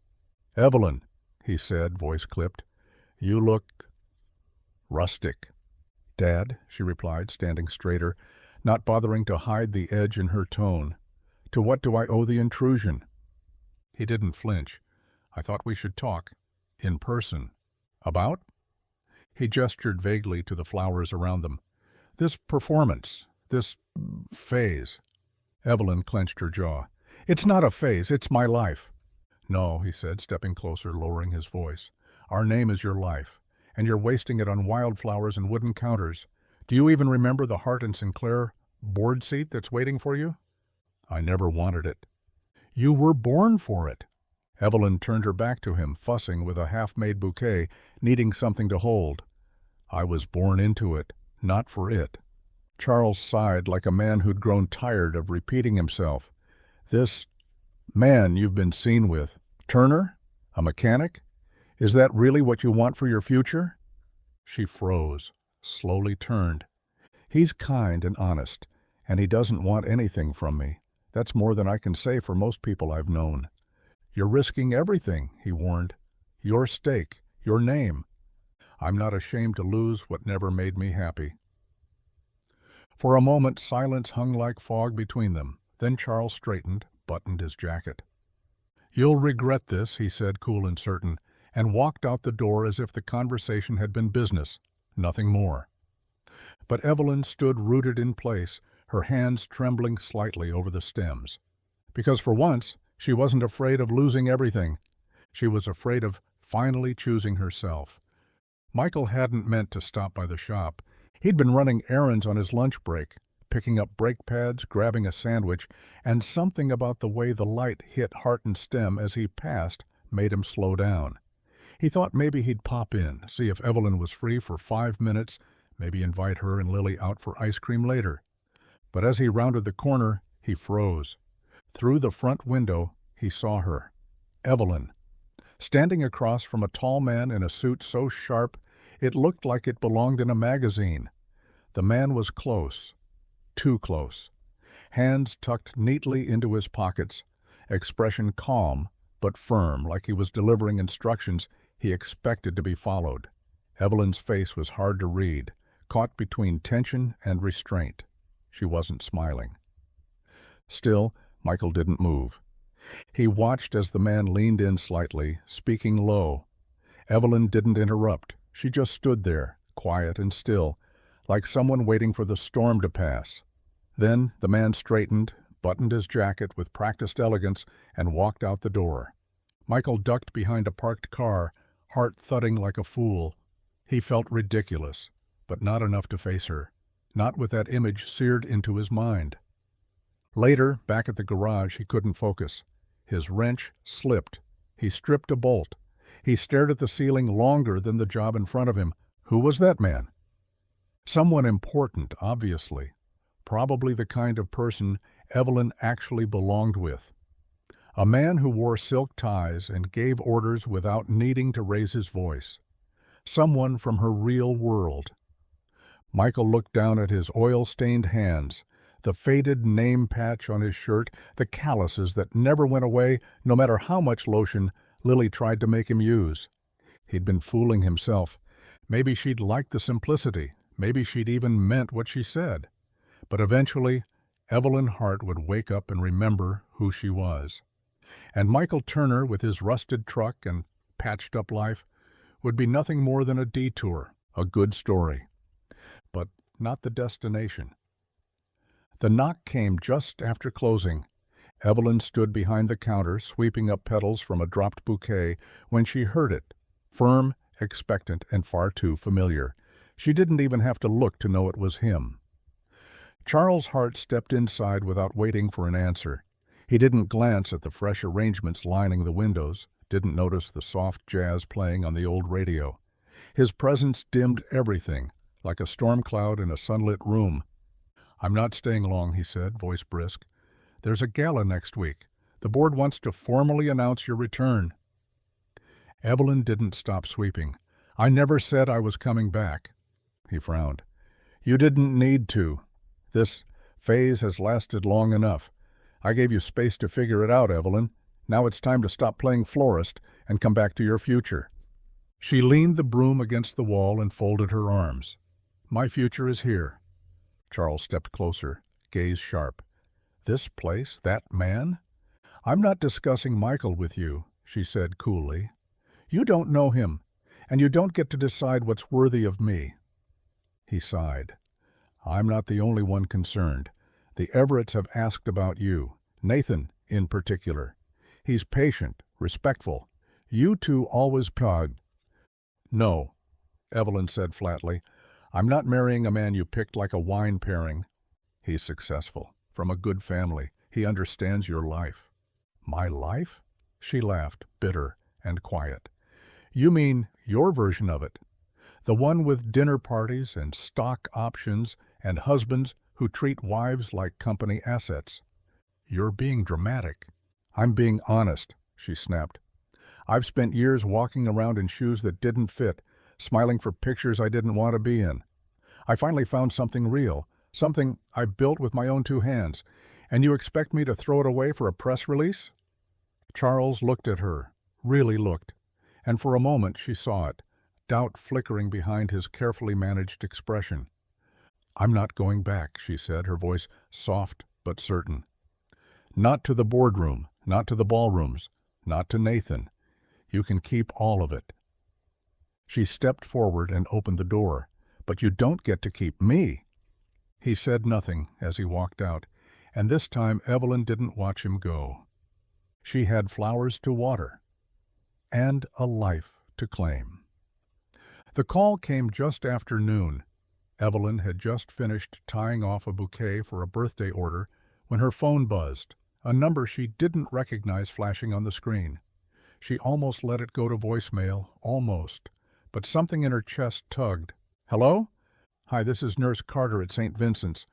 "Evelyn," he said, voice clipped, "you look rustic." "Dad," she replied, standing straighter, not bothering to hide the edge in her tone. "To what do I owe the intrusion?" He didn't flinch. "I thought we should talk. In person." "About?" He gestured vaguely to the flowers around them. "This performance. This phase." Evelyn clenched her jaw. "It's not a phase. It's my life." "No," he said, stepping closer, lowering his voice. "Our name is your life, and you're wasting it on wildflowers and wooden counters. Do you even remember the Hart and Sinclair board seat that's waiting for you?" "I never wanted it." "You were born for it." Evelyn turned her back to him, fussing with a half-made bouquet, needing something to hold. "I was born into it, not for it." Charles sighed like a man who'd grown tired of repeating himself. "This man you've been seen with, Turner? A mechanic? Is that really what you want for your future?" She froze, slowly turned. "He's kind and honest, and he doesn't want anything from me. That's more than I can say for most people I've known." "You're risking everything," he warned. "Your stake, your name." "I'm not ashamed to lose what never made me happy." For a moment silence hung like fog between them. Then Charles straightened, buttoned his jacket. "You'll regret this," he said, cool and certain, and walked out the door as if the conversation had been business, nothing more. But Evelyn stood rooted in place, her hands trembling slightly over the stems. Because for once, she wasn't afraid of losing everything. She was afraid of finally choosing herself. Michael hadn't meant to stop by the shop. He'd been running errands on his lunch break, picking up brake pads, grabbing a sandwich, and something about the way the light hit Hart and Stem as he passed made him slow down. He thought maybe he'd pop in, see if Evelyn was free for 5 minutes, maybe invite her and Lily out for ice cream later. But as he rounded the corner, he froze. Through the front window, he saw her. Evelyn. Standing across from a tall man in a suit so sharp it looked like it belonged in a magazine. The man was close. Too close. Hands tucked neatly into his pockets, expression calm but firm, like he was delivering instructions he expected to be followed. Evelyn's face was hard to read, caught between tension and restraint. She wasn't smiling. Still, Michael didn't move. He watched as the man leaned in slightly, speaking low. Evelyn didn't interrupt. She just stood there, quiet and still, like someone waiting for the storm to pass. Then the man straightened, buttoned his jacket with practiced elegance, and walked out the door. Michael ducked behind a parked car, heart thudding like a fool. He felt ridiculous, but not enough to face her, not with that image seared into his mind. Later, back at the garage, he couldn't focus. His wrench slipped. He stripped a bolt. He stared at the ceiling longer than the job in front of him. Who was that man? Someone important, obviously. Probably the kind of person Evelyn actually belonged with. A man who wore silk ties and gave orders without needing to raise his voice. Someone from her real world. Michael looked down at his oil-stained hands, the faded name patch on his shirt, the calluses that never went away no matter how much lotion Lily tried to make him use. He'd been fooling himself. Maybe she'd liked the simplicity. Maybe she'd even meant what she said. But eventually, Evelyn Hart would wake up and remember who she was. And Michael Turner, with his rusted truck and patched-up life, would be nothing more than a detour, a good story. But not the destination. The knock came just after closing. Evelyn stood behind the counter, sweeping up petals from a dropped bouquet, when she heard it, firm, expectant, and far too familiar. She didn't even have to look to know it was him. Charles Hart stepped inside without waiting for an answer. He didn't glance at the fresh arrangements lining the windows, didn't notice the soft jazz playing on the old radio. His presence dimmed everything, like a storm cloud in a sunlit room. "I'm not staying long," he said, voice brisk. "There's a gala next week. The board wants to formally announce your return." Evelyn didn't stop sweeping. "I never said I was coming back." He frowned. "You didn't need to. This phase has lasted long enough. I gave you space to figure it out, Evelyn. Now it's time to stop playing florist and come back to your future." She leaned the broom against the wall and folded her arms. "My future is here." Charles stepped closer, gaze sharp. "This place? That man?" "I'm not discussing Michael with you," she said coolly. "You don't know him, and you don't get to decide what's worthy of me." He sighed. "I'm not the only one concerned. The Everetts have asked about you, Nathan in particular. He's patient, respectful. You two always pod." "No," Evelyn said flatly. "I'm not marrying a man you picked like a wine pairing. He's successful, from a good family. He understands your life." "My life?" She laughed, bitter and quiet. "You mean your version of it. The one with dinner parties and stock options and husbands who treat wives like company assets." "You're being dramatic." "I'm being honest," she snapped. "I've spent years walking around in shoes that didn't fit, smiling for pictures I didn't want to be in. I finally found something real, something I built with my own two hands, and you expect me to throw it away for a press release?" Charles looked at her, really looked, and for a moment she saw it, doubt flickering behind his carefully managed expression. "I'm not going back," she said, her voice soft but certain. "Not to the boardroom, not to the ballrooms, not to Nathan. You can keep all of it." She stepped forward and opened the door. "But you don't get to keep me." He said nothing as he walked out, and this time Evelyn didn't watch him go. She had flowers to water and a life to claim. The call came just after noon. Evelyn had just finished tying off a bouquet for a birthday order when her phone buzzed, a number she didn't recognize flashing on the screen. She almost let it go to voicemail, almost, but something in her chest tugged. "Hello? Hi, this is Nurse Carter at St. Vincent's.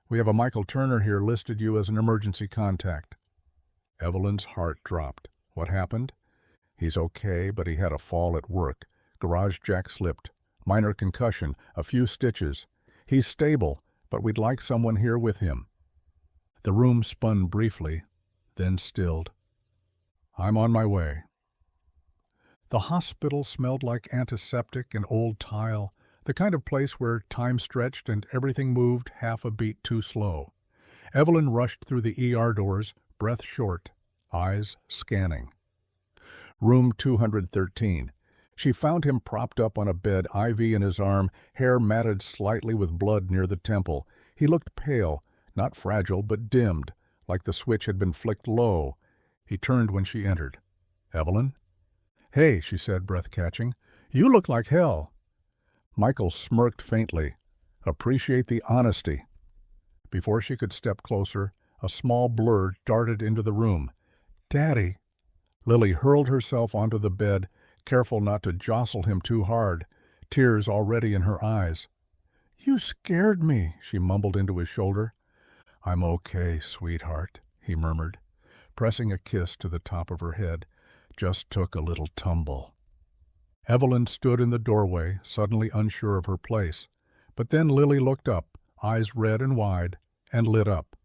We have a Michael Turner here listed you as an emergency contact." Evelyn's heart dropped. "What happened?" "He's okay, but he had a fall at work. Garage jack slipped. Minor concussion, a few stitches. He's stable, but we'd like someone here with him." The room spun briefly, then stilled. "I'm on my way." The hospital smelled like antiseptic and old tile, the kind of place where time stretched and everything moved half a beat too slow. Evelyn rushed through the ER doors, breath short, eyes scanning. Room 213. She found him propped up on a bed, IV in his arm, hair matted slightly with blood near the temple. He looked pale, not fragile, but dimmed, like the switch had been flicked low. He turned when she entered. "Evelyn?" "Hey," she said, breath catching. "You look like hell." Michael smirked faintly. "Appreciate the honesty." Before she could step closer, a small blur darted into the room. "Daddy!" Lily hurled herself onto the bed, careful not to jostle him too hard, tears already in her eyes. "You scared me," she mumbled into his shoulder. "I'm okay, sweetheart," he murmured, pressing a kiss to the top of her head. "Just took a little tumble." Evelyn stood in the doorway, suddenly unsure of her place. But then Lily looked up, eyes red and wide, and lit up.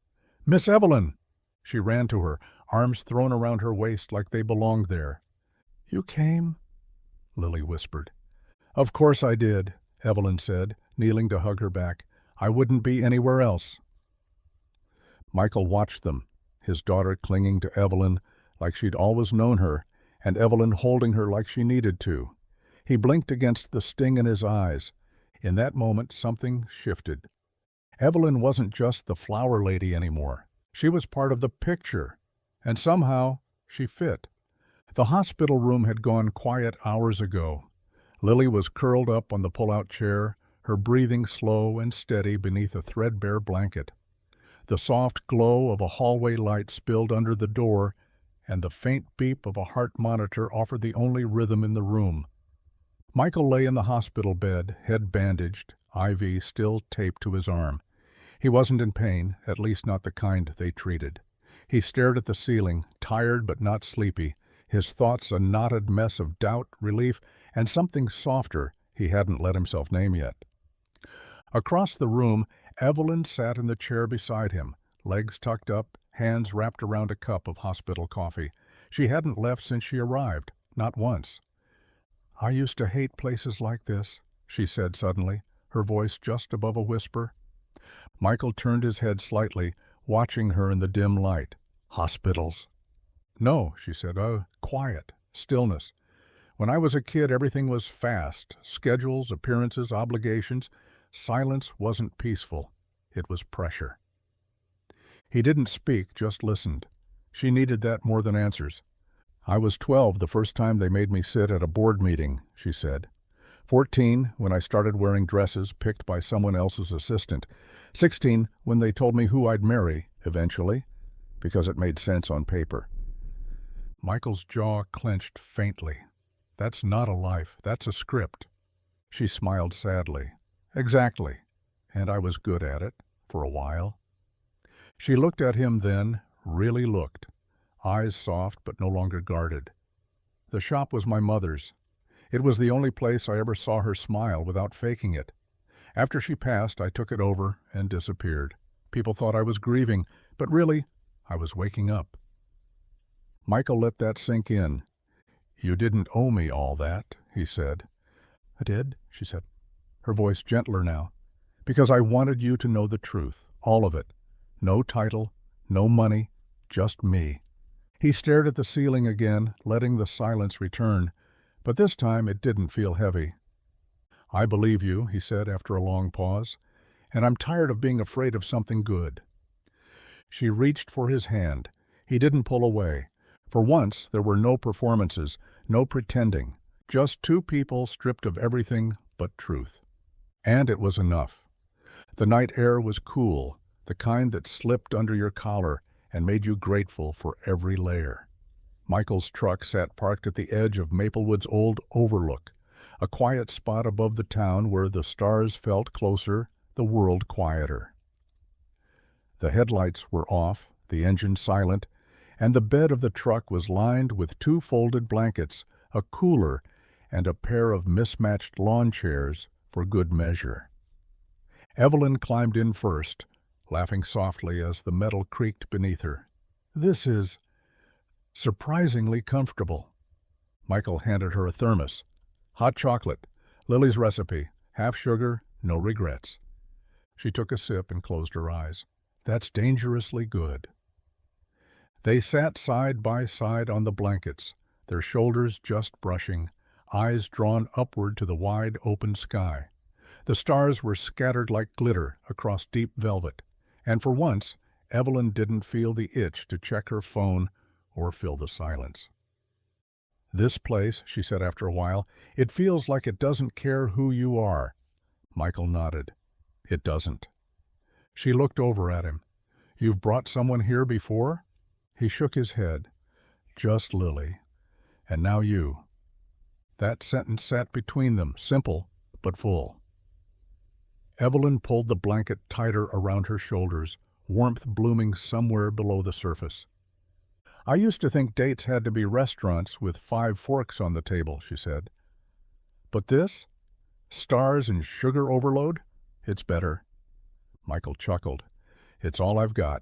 "Miss Evelyn!" She ran to her, arms thrown around her waist like they belonged there. "You came?" Lily whispered. "Of course I did," Evelyn said, kneeling to hug her back. "I wouldn't be anywhere else." Michael watched them, his daughter clinging to Evelyn like she'd always known her, and Evelyn holding her like she needed to. He blinked against the sting in his eyes. In that moment something shifted. Evelyn wasn't just the flower lady anymore. She was part of the picture, and somehow she fit. The hospital room had gone quiet hours ago. Lily was curled up on the pull-out chair, her breathing slow and steady beneath a threadbare blanket. The soft glow of a hallway light spilled under the door, and the faint beep of a heart monitor offered the only rhythm in the room. Michael lay in the hospital bed, head bandaged, IV still taped to his arm. He wasn't in pain, at least not the kind they treated. He stared at the ceiling, tired but not sleepy, his thoughts a knotted mess of doubt, relief, and something softer he hadn't let himself name yet. Across the room, Evelyn sat in the chair beside him, legs tucked up, hands wrapped around a cup of hospital coffee. She hadn't left since she arrived, not once. "I used to hate places like this," she said suddenly, her voice just above a whisper. Michael turned his head slightly, watching her in the dim light. "Hospitals?" "No," she said, quiet, stillness. When I was a kid, everything was fast. Schedules, appearances, obligations. Silence wasn't peaceful. It was pressure." He didn't speak, just listened. She needed that more than answers. "I was 12 the first time they made me sit at a board meeting," she said. 14 when I started wearing dresses picked by someone else's assistant. 16 when they told me who I'd marry, eventually, because it made sense on paper. Michael's jaw clenched faintly. "That's not a life, that's a script." She smiled sadly. "Exactly. And I was good at it, for a while." She looked at him then, really looked. Eyes soft but no longer guarded. "The shop was my mother's. It was the only place I ever saw her smile without faking it. After she passed, I took it over and disappeared. People thought I was grieving, but really, I was waking up." Michael let that sink in. "You didn't owe me all that," he said. "I did," she said, her voice gentler now, "because I wanted you to know the truth, all of it. No title, no money, just me." He stared at the ceiling again, letting the silence return, but this time it didn't feel heavy. "I believe you," he said after a long pause, "and I'm tired of being afraid of something good." She reached for his hand. He didn't pull away. For once, there were no performances, no pretending, just two people stripped of everything but truth. And it was enough. The night air was cool, the kind that slipped under your collar and made you grateful for every layer. Michael's truck sat parked at the edge of Maplewood's old overlook, a quiet spot above the town where the stars felt closer, the world quieter. The headlights were off, the engine silent, and the bed of the truck was lined with two folded blankets, a cooler, and a pair of mismatched lawn chairs for good measure. Evelyn climbed in first, laughing softly as the metal creaked beneath her. "This is surprisingly comfortable." Michael handed her a thermos. "Hot chocolate, Lily's recipe, half sugar, no regrets." She took a sip and closed her eyes. "That's dangerously good." They sat side by side on the blankets, their shoulders just brushing, eyes drawn upward to the wide open sky. The stars were scattered like glitter across deep velvet, and for once Evelyn didn't feel the itch to check her phone or fill the silence. "This place," she said after a while, "it feels like it doesn't care who you are." Michael nodded. "It doesn't." She looked over at him. "You've brought someone here before?" He shook his head. "Just Lily. And now you." That sentence sat between them, simple but full. Evelyn pulled the blanket tighter around her shoulders, warmth blooming somewhere below the surface. "I used to think dates had to be restaurants with 5 forks on the table," she said. "But this? Stars and sugar overload? It's better." Michael chuckled. "It's all I've got.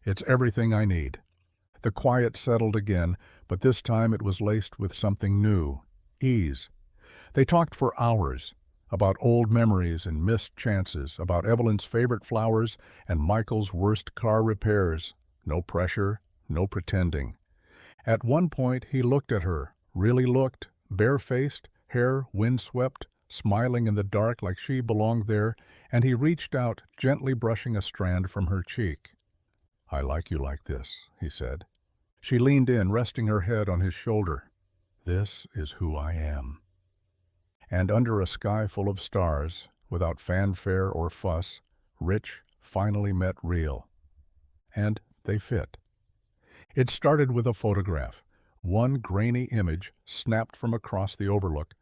It's everything I need." The quiet settled again, but this time it was laced with something new, ease. They talked for hours, about old memories and missed chances, about Evelyn's favorite flowers and Michael's worst car repairs. No pressure, no pretending. At one point he looked at her, really looked, barefaced, hair windswept, smiling in the dark like she belonged there, and he reached out, gently brushing a strand from her cheek. "I like you like this," he said. She leaned in, resting her head on his shoulder. "This is who I am." And under a sky full of stars, without fanfare or fuss, Rich finally met Real. And they fit. It started with a photograph, one grainy image snapped from across the overlook,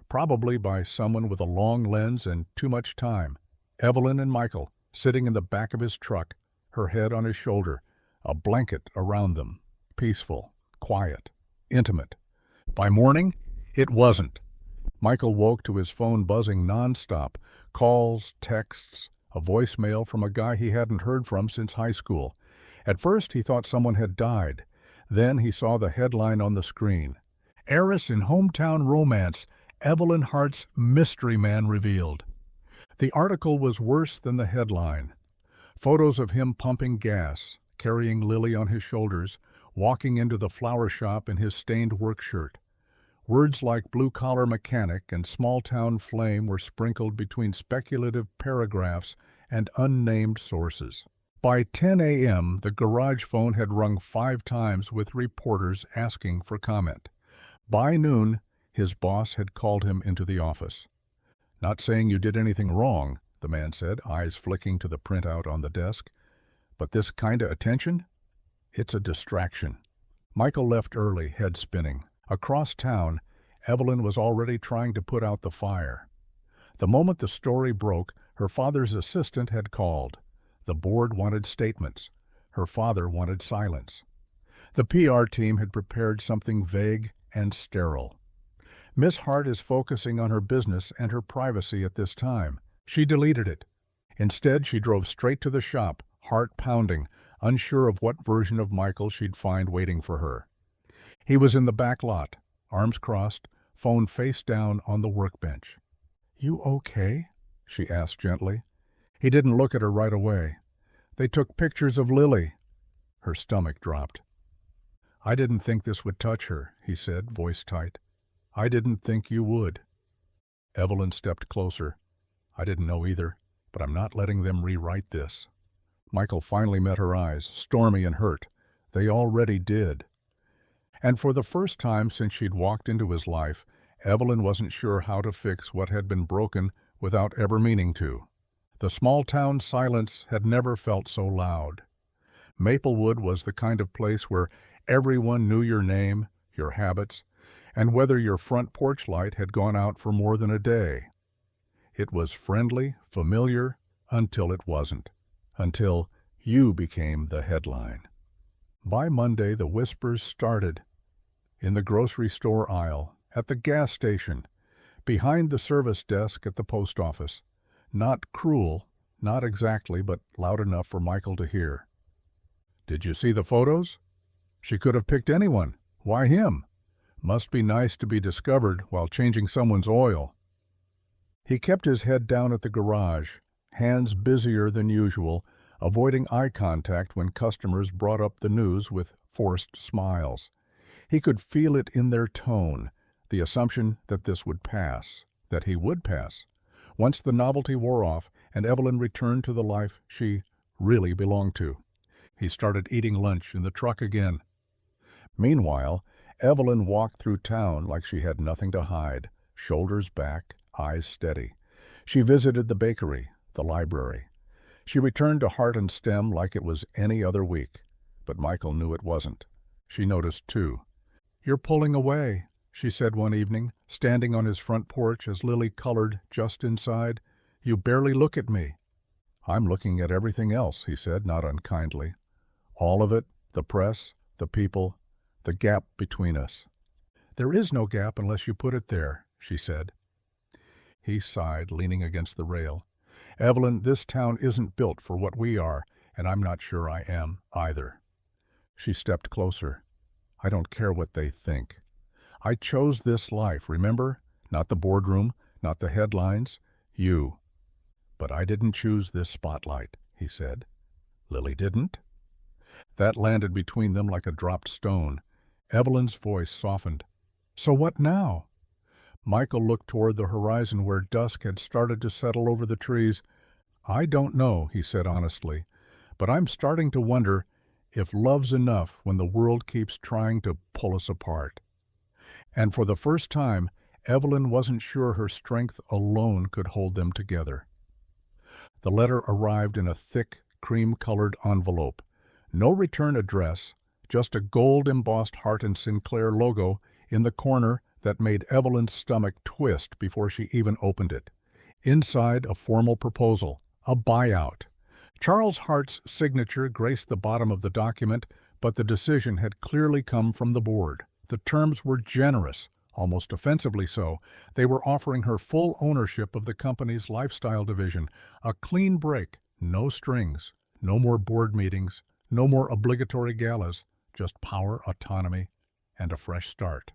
probably by someone with a long lens and too much time. Evelyn and Michael, sitting in the back of his truck, her head on his shoulder, a blanket around them, peaceful, quiet, intimate. By morning, it wasn't. Michael woke to his phone buzzing nonstop, calls, texts, a voicemail from a guy he hadn't heard from since high school. At first, he thought someone had died. Then he saw the headline on the screen. "Heiress in hometown romance, Evelyn Hart's mystery man revealed." The article was worse than the headline. Photos of him pumping gas, carrying Lily on his shoulders, walking into the flower shop in his stained work shirt. Words like blue-collar mechanic and small-town flame were sprinkled between speculative paragraphs and unnamed sources. By 10 a.m., the garage phone had rung 5 times with reporters asking for comment. By noon, his boss had called him into the office. "Not saying you did anything wrong," the man said, eyes flicking to the printout on the desk. "But this kinda attention? It's a distraction." Michael left early, head spinning. Across town, Evelyn was already trying to put out the fire. The moment the story broke, her father's assistant had called. The board wanted statements. Her father wanted silence. The PR team had prepared something vague and sterile. "Miss Hart is focusing on her business and her privacy at this time." She deleted it. Instead, she drove straight to the shop, heart pounding, unsure of what version of Michael she'd find waiting for her. He was in the back lot, arms crossed, phone face down on the workbench. "You okay?" she asked gently. He didn't look at her right away. "They took pictures of Lily." Her stomach dropped. "I didn't think this would touch her," he said, voice tight. "I didn't think you would." Evelyn stepped closer. "I didn't know either, but I'm not letting them rewrite this." Michael finally met her eyes, stormy and hurt. They already did. And for the first time since she'd walked into his life, Evelyn wasn't sure how to fix what had been broken without ever meaning to. The small-town silence had never felt so loud. Maplewood was the kind of place where everyone knew your name, your habits, and whether your front porch light had gone out for more than a day. It was friendly, familiar, until it wasn't. Until you became the headline. By Monday, the whispers started. In the grocery store aisle, at the gas station, behind the service desk at the post office. Not cruel, not exactly, but loud enough for Michael to hear. "Did you see the photos? She could have picked anyone. Why him? Must be nice to be discovered while changing someone's oil." He kept his head down at the garage, hands busier than usual, avoiding eye contact when customers brought up the news with forced smiles. He could feel it in their tone, the assumption that this would pass, that he would pass. Once the novelty wore off and Evelyn returned to the life she really belonged to. He started eating lunch in the truck again. Meanwhile, Evelyn walked through town like she had nothing to hide, shoulders back, eyes steady. She visited the bakery, the library. She returned to Heart and STEM like it was any other week, but Michael knew it wasn't. She noticed, too. "You're pulling away," she said one evening, standing on his front porch as Lily colored just inside. "You barely look at me." "I'm looking at everything else," he said, not unkindly. "All of it, the press, the people, the gap between us." "There is no gap unless you put it there," she said. He sighed, leaning against the rail. "Evelyn, this town isn't built for what we are, and I'm not sure I am, either." She stepped closer. "I don't care what they think. I chose this life, remember? Not the boardroom, not the headlines, you. But I didn't choose this spotlight," he said. "Lily didn't?" That landed between them like a dropped stone. Evelyn's voice softened. "So what now?" Michael looked toward the horizon where dusk had started to settle over the trees. "I don't know," he said honestly, "but I'm starting to wonder if love's enough when the world keeps trying to pull us apart." And for the first time, Evelyn wasn't sure her strength alone could hold them together. The letter arrived in a thick, cream-colored envelope. No return address, just a gold-embossed Hart and Sinclair logo in the corner that made Evelyn's stomach twist before she even opened it. Inside, a formal proposal, a buyout. Charles Hart's signature graced the bottom of the document, but the decision had clearly come from the board. The terms were generous, almost offensively so. They were offering her full ownership of the company's lifestyle division, a clean break, no strings, no more board meetings, no more obligatory galas, just power, autonomy, and a fresh start.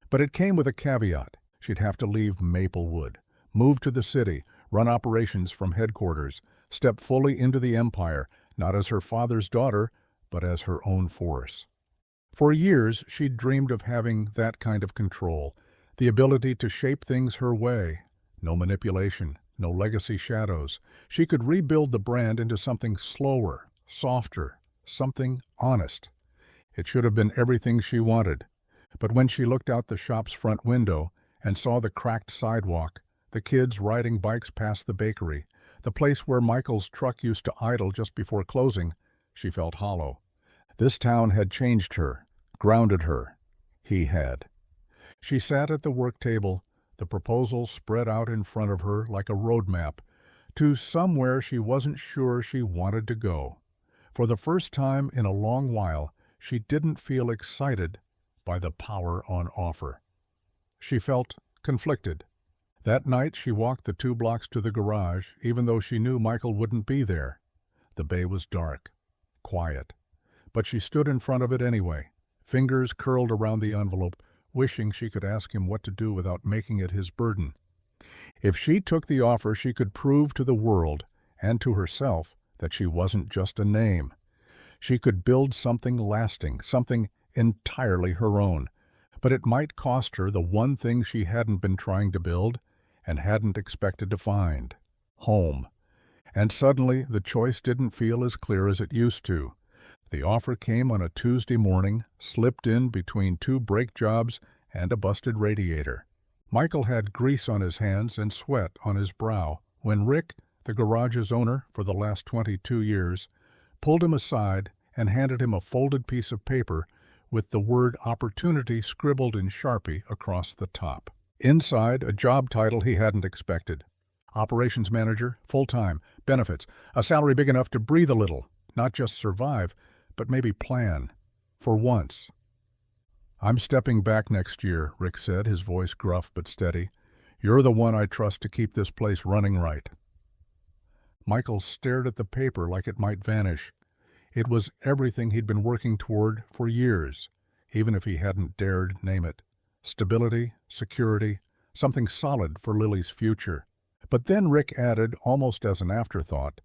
But it came with a caveat. She'd have to leave Maplewood, move to the city, run operations from headquarters, step fully into the empire, not as her father's daughter, but as her own force. For years, she'd dreamed of having that kind of control, the ability to shape things her way. No manipulation, no legacy shadows. She could rebuild the brand into something slower, softer, something honest. It should have been everything she wanted. But when she looked out the shop's front window and saw the cracked sidewalk, the kids riding bikes past the bakery, the place where Michael's truck used to idle just before closing, she felt hollow. This town had changed her, grounded her. He had. She sat at the work table, the proposal spread out in front of her like a roadmap to somewhere she wasn't sure she wanted to go. For the first time in a long while, she didn't feel excited by the power on offer. She felt conflicted. That night she walked the 2 blocks to the garage, even though she knew Michael wouldn't be there. The bay was dark, quiet, but she stood in front of it anyway, fingers curled around the envelope, wishing she could ask him what to do without making it his burden. If she took the offer, she could prove to the world and to herself that she wasn't just a name. She could build something lasting, something entirely her own, but it might cost her the one thing she hadn't been trying to build and hadn't expected to find: home. And suddenly the choice didn't feel as clear as it used to. The offer came on a Tuesday morning, slipped in between 2 brake jobs and a busted radiator. Michael had grease on his hands and sweat on his brow when Rick, the garage's owner for the last 22 years, pulled him aside and handed him a folded piece of paper with the word opportunity scribbled in Sharpie across the top. Inside, a job title he hadn't expected. Operations manager, full-time, benefits, a salary big enough to breathe a little, not just survive, but maybe plan. For once. "I'm stepping back next year," Rick said, his voice gruff but steady. "You're the one I trust to keep this place running right." Michael stared at the paper like it might vanish. It was everything he'd been working toward for years, even if he hadn't dared name it. Stability, security, something solid for Lily's future. But then Rick added, almost as an afterthought,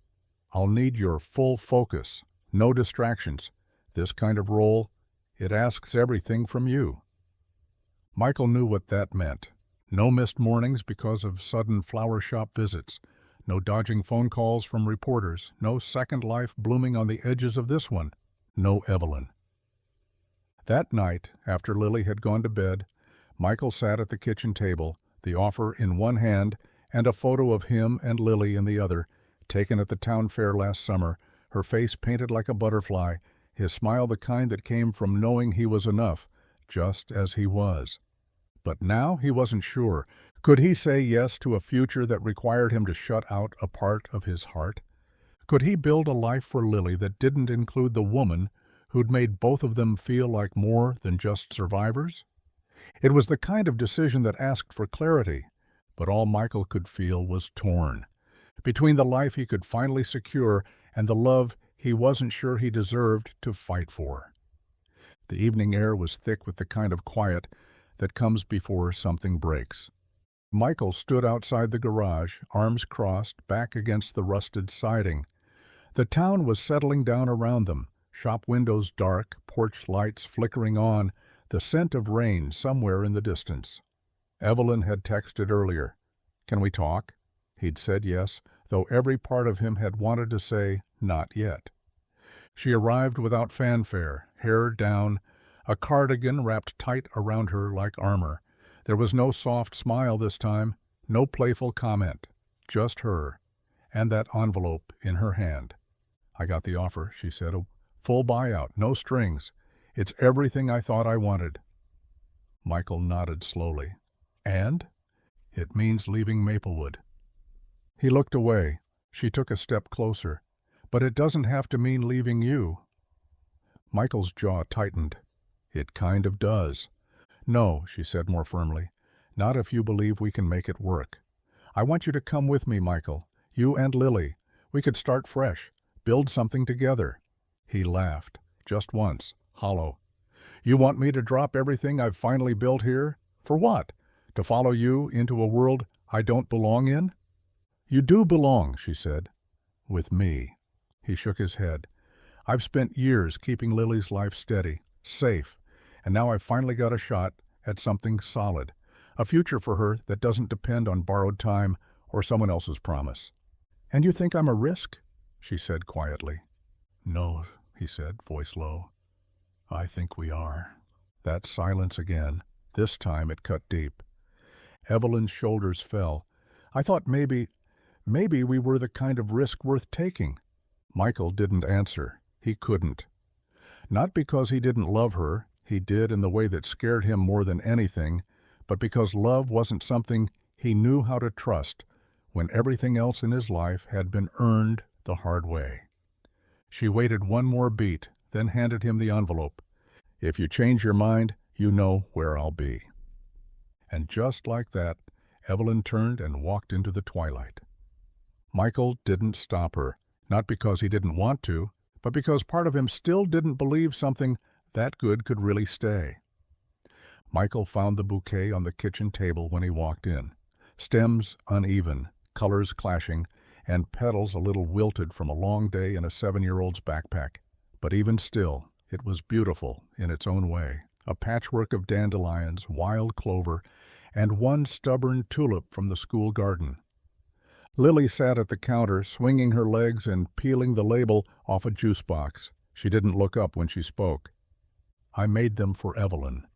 "I'll need your full focus, no distractions. This kind of role, it asks everything from you." Michael knew what that meant. No missed mornings because of sudden flower shop visits. No dodging phone calls from reporters. No second life blooming on the edges of this one. No Evelyn. That night, after Lily had gone to bed, Michael sat at the kitchen table, the offer in one hand and a photo of him and Lily in the other, taken at the town fair last summer, her face painted like a butterfly, his smile the kind that came from knowing he was enough, just as he was. But now he wasn't sure. Could he say yes to a future that required him to shut out a part of his heart? Could he build a life for Lily that didn't include the woman who'd made both of them feel like more than just survivors? It was the kind of decision that asked for clarity, but all Michael could feel was torn. Between the life he could finally secure and the love he wasn't sure he deserved to fight for. The evening air was thick with the kind of quiet that comes before something breaks. Michael stood outside the garage, arms crossed, back against the rusted siding. The town was settling down around them, shop windows dark, porch lights flickering on, the scent of rain somewhere in the distance. Evelyn had texted earlier. "Can we talk?" He'd said yes, though every part of him had wanted to say not yet. She arrived without fanfare, hair down, a cardigan wrapped tight around her like armor. There was no soft smile this time, no playful comment, just her, and that envelope in her hand. "I got the offer," she said. "A full buyout, no strings. It's everything I thought I wanted." Michael nodded slowly. "And?" "It means leaving Maplewood." He looked away. She took a step closer. "But it doesn't have to mean leaving you." Michael's jaw tightened. "It kind of does." "No," she said more firmly. "Not if you believe we can make it work. I want you to come with me, Michael. You and Lily. We could start fresh, build something together." He laughed, just once, hollow. "You want me to drop everything I've finally built here? For what? To follow you into a world I don't belong in?" "You do belong," she said. "With me." He shook his head. "I've spent years keeping Lily's life steady, safe, and now I've finally got a shot at something solid, a future for her that doesn't depend on borrowed time or someone else's promise." "And you think I'm a risk?" she said quietly. "No," he said, voice low. "I think we are." That silence again. This time it cut deep. Evelyn's shoulders fell. "I thought maybe we were the kind of risk worth taking." Michael didn't answer. He couldn't. Not because he didn't love her, he did in the way that scared him more than anything, but because love wasn't something he knew how to trust when everything else in his life had been earned the hard way. She waited one more beat, then handed him the envelope. "If you change your mind, you know where I'll be." And just like that, Evelyn turned and walked into the twilight. Michael didn't stop her, not because he didn't want to, but because part of him still didn't believe something that good could really stay. Michael found the bouquet on the kitchen table when he walked in. Stems uneven, colors clashing, and petals a little wilted from a long day in a 7-year-old's backpack. But even still, it was beautiful in its own way. A patchwork of dandelions, wild clover, and one stubborn tulip from the school garden. Lily sat at the counter, swinging her legs and peeling the label off a juice box. She didn't look up when she spoke. "I made them for Evelyn."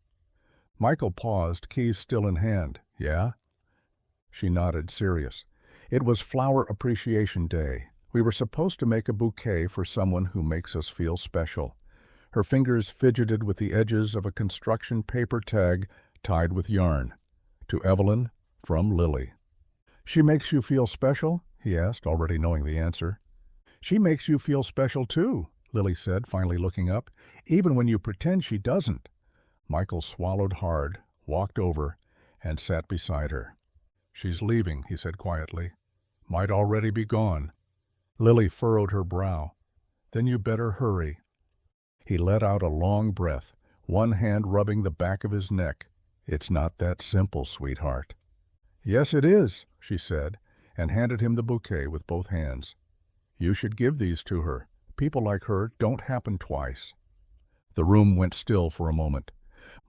Michael paused, keys still in hand. "Yeah?" She nodded, serious. "It was Flower Appreciation Day. We were supposed to make a bouquet for someone who makes us feel special." Her fingers fidgeted with the edges of a construction paper tag tied with yarn. "To Evelyn, from Lily." "She makes you feel special?" he asked, already knowing the answer. "She makes you feel special too," Lily said, finally looking up, "even when you pretend she doesn't." Michael swallowed hard, walked over, and sat beside her. "She's leaving," he said quietly. "Might already be gone." Lily furrowed her brow. "Then you better hurry." He let out a long breath, one hand rubbing the back of his neck. "It's not that simple, sweetheart." "Yes, it is," she said, and handed him the bouquet with both hands. "You should give these to her. People like her don't happen twice." The room went still for a moment.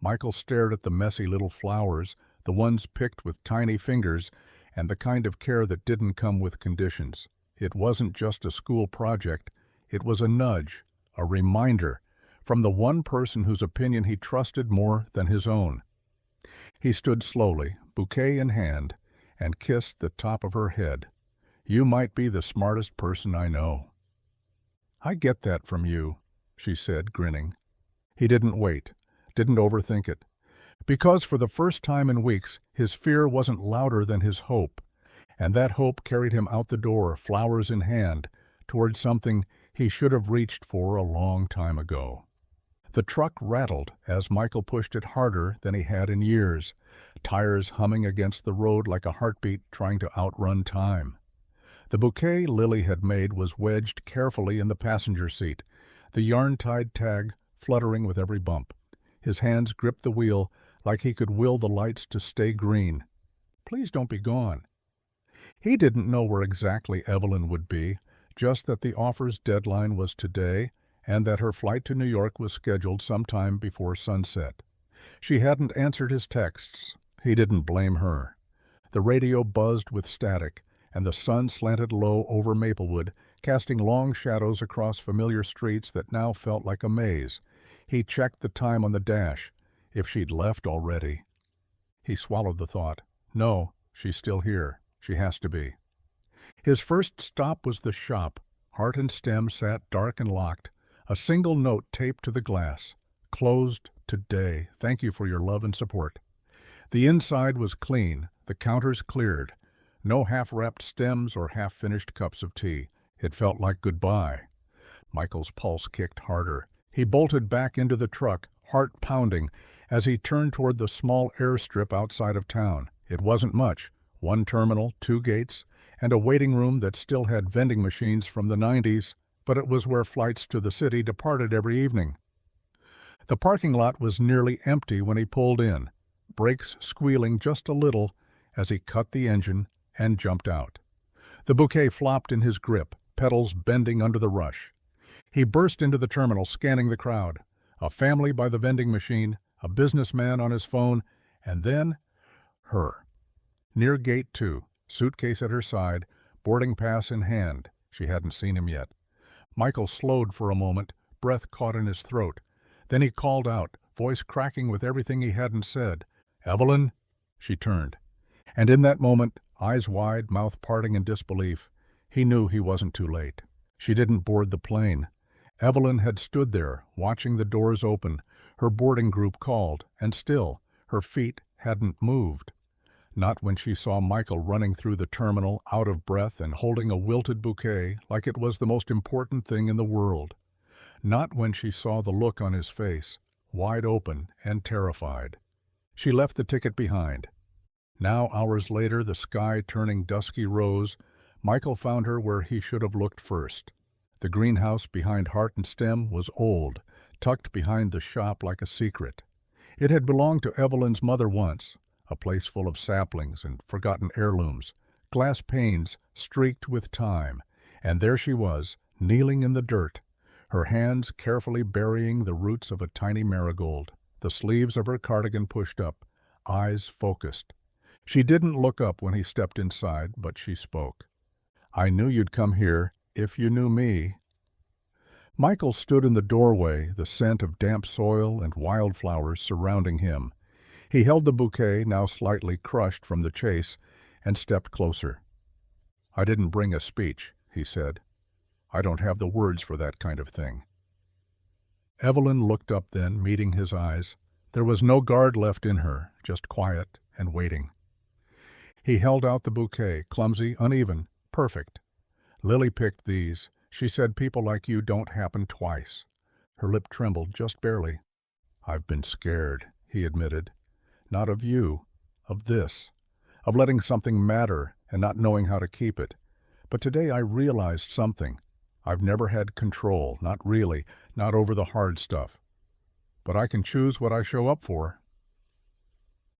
Michael stared at the messy little flowers, the ones picked with tiny fingers, and the kind of care that didn't come with conditions. It wasn't just a school project. It was a nudge, a reminder, from the one person whose opinion he trusted more than his own. He stood slowly, bouquet in hand, and kissed the top of her head. "You might be the smartest person I know." "I get that from you," she said, grinning. He didn't wait, didn't overthink it. Because for the first time in weeks, his fear wasn't louder than his hope, and that hope carried him out the door, flowers in hand, toward something he should have reached for a long time ago. The truck rattled as Michael pushed it harder than he had in years, tires humming against the road like a heartbeat trying to outrun time. The bouquet Lily had made was wedged carefully in the passenger seat, the yarn-tied tag fluttering with every bump. His hands gripped the wheel like he could will the lights to stay green. "Please don't be gone." He didn't know where exactly Evelyn would be, just that the offer's deadline was today, and that her flight to New York was scheduled sometime before sunset. She hadn't answered his texts. He didn't blame her. The radio buzzed with static, and the sun slanted low over Maplewood, casting long shadows across familiar streets that now felt like a maze. He checked the time on the dash. If she'd left already. He swallowed the thought. No, she's still here. She has to be. His first stop was the shop. Heart and Stem sat dark and locked, a single note taped to the glass. Closed today. Thank you for your love and support. The inside was clean, the counters cleared. No half-wrapped stems or half-finished cups of tea. It felt like goodbye. Michael's pulse kicked harder. He bolted back into the truck, heart pounding, as he turned toward the small airstrip outside of town. It wasn't much. One terminal, 2 gates, and a waiting room that still had vending machines from the 90s, but it was where flights to the city departed every evening. The parking lot was nearly empty when he pulled in, brakes squealing just a little as he cut the engine and jumped out. The bouquet flopped in his grip, petals bending under the rush. He burst into the terminal, scanning the crowd. A family by the vending machine, a businessman on his phone, and then her. Near gate 2, suitcase at her side, boarding pass in hand. She hadn't seen him yet. Michael slowed for a moment, breath caught in his throat. Then he called out, voice cracking with everything he hadn't said. "Evelyn?" She turned. And in that moment, eyes wide, mouth parting in disbelief, he knew he wasn't too late. She didn't board the plane. Evelyn had stood there, watching the doors open. Her boarding group called, and still, her feet hadn't moved. Not when she saw Michael running through the terminal, out of breath and holding a wilted bouquet like it was the most important thing in the world. Not when she saw the look on his face, wide open and terrified. She left the ticket behind. Now, hours later, the sky turning dusky rose, Michael found her where he should have looked first. The greenhouse behind Heart and Stem was old, tucked behind the shop like a secret. It had belonged to Evelyn's mother once, a place full of saplings and forgotten heirlooms, glass panes streaked with time, and there she was, kneeling in the dirt, her hands carefully burying the roots of a tiny marigold, the sleeves of her cardigan pushed up, eyes focused. She didn't look up when he stepped inside, but she spoke. "I knew you'd come here, if you knew me." Michael stood in the doorway, the scent of damp soil and wildflowers surrounding him. He held the bouquet, now slightly crushed from the chase, and stepped closer. "I didn't bring a speech," he said. "I don't have the words for that kind of thing." Evelyn looked up then, meeting his eyes. There was no guard left in her, just quiet and waiting. He held out the bouquet, clumsy, uneven, perfect. "Lily picked these. She said people like you don't happen twice." Her lip trembled, just barely. "I've been scared," he admitted. "Not of you, of this, of letting something matter and not knowing how to keep it. But today I realized something. I've never had control, not really, not over the hard stuff. But I can choose what I show up for."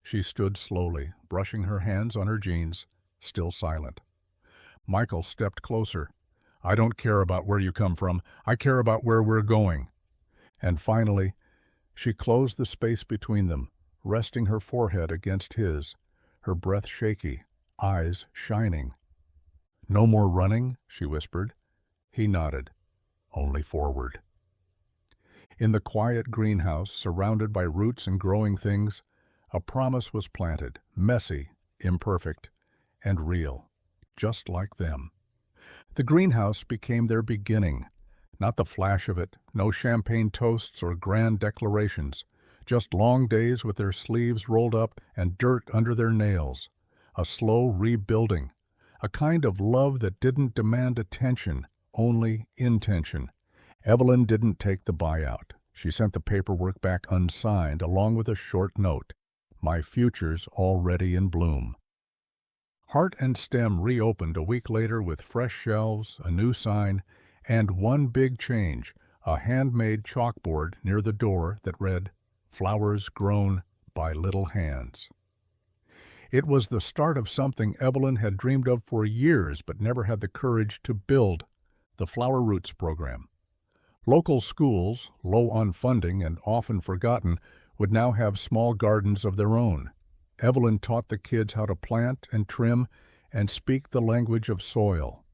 She stood slowly, brushing her hands on her jeans, still silent. Michael stepped closer. "I don't care about where you come from. I care about where we're going." And finally, she closed the space between them, resting her forehead against his, her breath shaky, eyes shining. "No more running?" she whispered. He nodded. "Only forward." In the quiet greenhouse, surrounded by roots and growing things, a promise was planted, messy, imperfect, and real, just like them. The greenhouse became their beginning, not the flash of it, no champagne toasts or grand declarations, just long days with their sleeves rolled up and dirt under their nails, a slow rebuilding, a kind of love that didn't demand attention, only intention. Evelyn didn't take the buyout. She sent the paperwork back unsigned, along with a short note. "My future's already in bloom." Heart and Stem reopened a week later with fresh shelves, a new sign, and one big change, a handmade chalkboard near the door that read, "Flowers grown by little hands." It was the start of something Evelyn had dreamed of for years but never had the courage to build, the Flower Roots program. Local schools, low on funding and often forgotten, would now have small gardens of their own. Evelyn taught the kids how to plant and trim and speak the language of soil.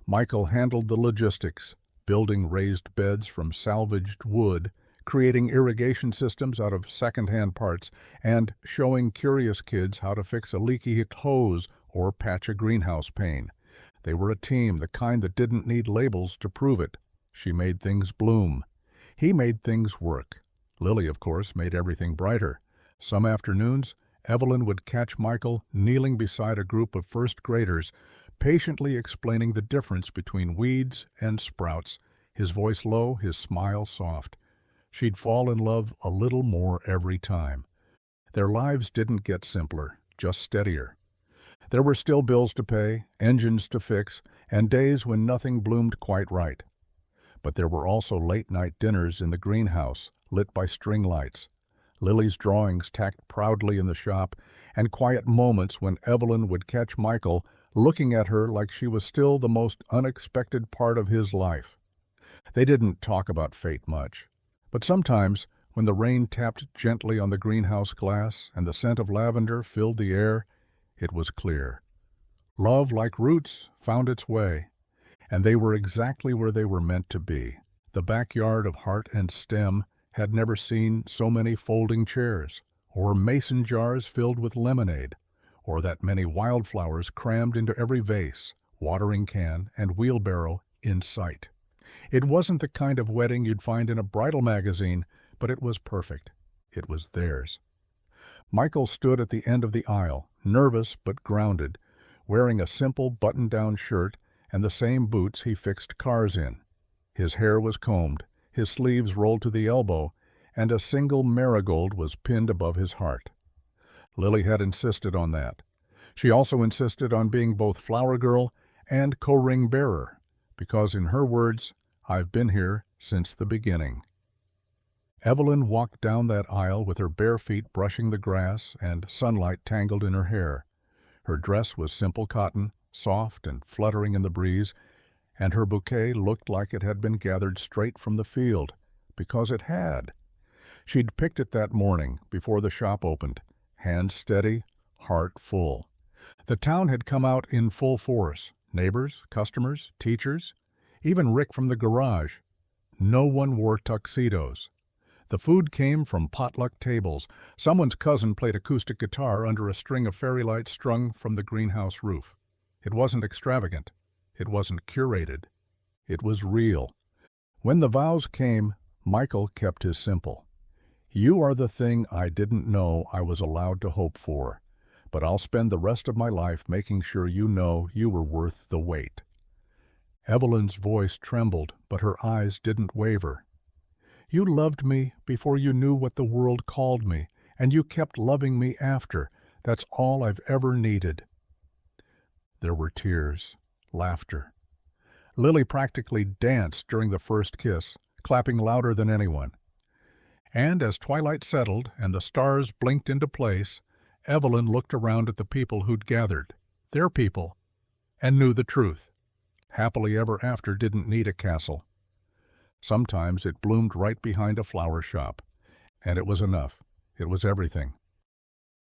Michael handled the logistics, building raised beds from salvaged wood, creating irrigation systems out of second-hand parts, and showing curious kids how to fix a leaky hose or patch a greenhouse pane. They were a team, the kind that didn't need labels to prove it. She made things bloom. He made things work. Lily, of course, made everything brighter. Some afternoons, Evelyn would catch Michael kneeling beside a group of first graders, patiently explaining the difference between weeds and sprouts, his voice low, his smile soft. She'd fall in love a little more every time. Their lives didn't get simpler, just steadier. There were still bills to pay, engines to fix, and days when nothing bloomed quite right. But there were also late-night dinners in the greenhouse, lit by string lights, Lily's drawings tacked proudly in the shop, and quiet moments when Evelyn would catch Michael looking at her like she was still the most unexpected part of his life. They didn't talk about fate much, but sometimes, when the rain tapped gently on the greenhouse glass and the scent of lavender filled the air, it was clear. Love, like roots, found its way, and they were exactly where they were meant to be. The backyard of Heart and Stem had never seen so many folding chairs, or mason jars filled with lemonade, or that many wildflowers crammed into every vase, watering can, and wheelbarrow in sight. It wasn't the kind of wedding you'd find in a bridal magazine, but it was perfect. It was theirs. Michael stood at the end of the aisle, nervous but grounded, wearing a simple button-down shirt and the same boots he fixed cars in. His hair was combed, his sleeves rolled to the elbow, and a single marigold was pinned above his heart. Lily had insisted on that. She also insisted on being both flower girl and co-ring bearer, because in her words, "I've been here since the beginning." Evelyn walked down that aisle with her bare feet brushing the grass and sunlight tangled in her hair. Her dress was simple cotton, soft and fluttering in the breeze, and her bouquet looked like it had been gathered straight from the field, because it had. She'd picked it that morning before the shop opened, hand steady, heart full. The town had come out in full force, neighbors, customers, teachers, even Rick from the garage. No one wore tuxedos. The food came from potluck tables. Someone's cousin played acoustic guitar under a string of fairy lights strung from the greenhouse roof. It wasn't extravagant. It wasn't curated. It was real. When the vows came, Michael kept his simple. "You are the thing I didn't know I was allowed to hope for, but I'll spend the rest of my life making sure you know you were worth the wait." Evelyn's voice trembled, but her eyes didn't waver. "You loved me before you knew what the world called me, and you kept loving me after. That's all I've ever needed." There were tears, laughter. Lily practically danced during the first kiss, clapping louder than anyone. And as twilight settled and the stars blinked into place, Evelyn looked around at the people who'd gathered, their people, and knew the truth. Happily ever after didn't need a castle. Sometimes it bloomed right behind a flower shop, and it was enough. It was everything.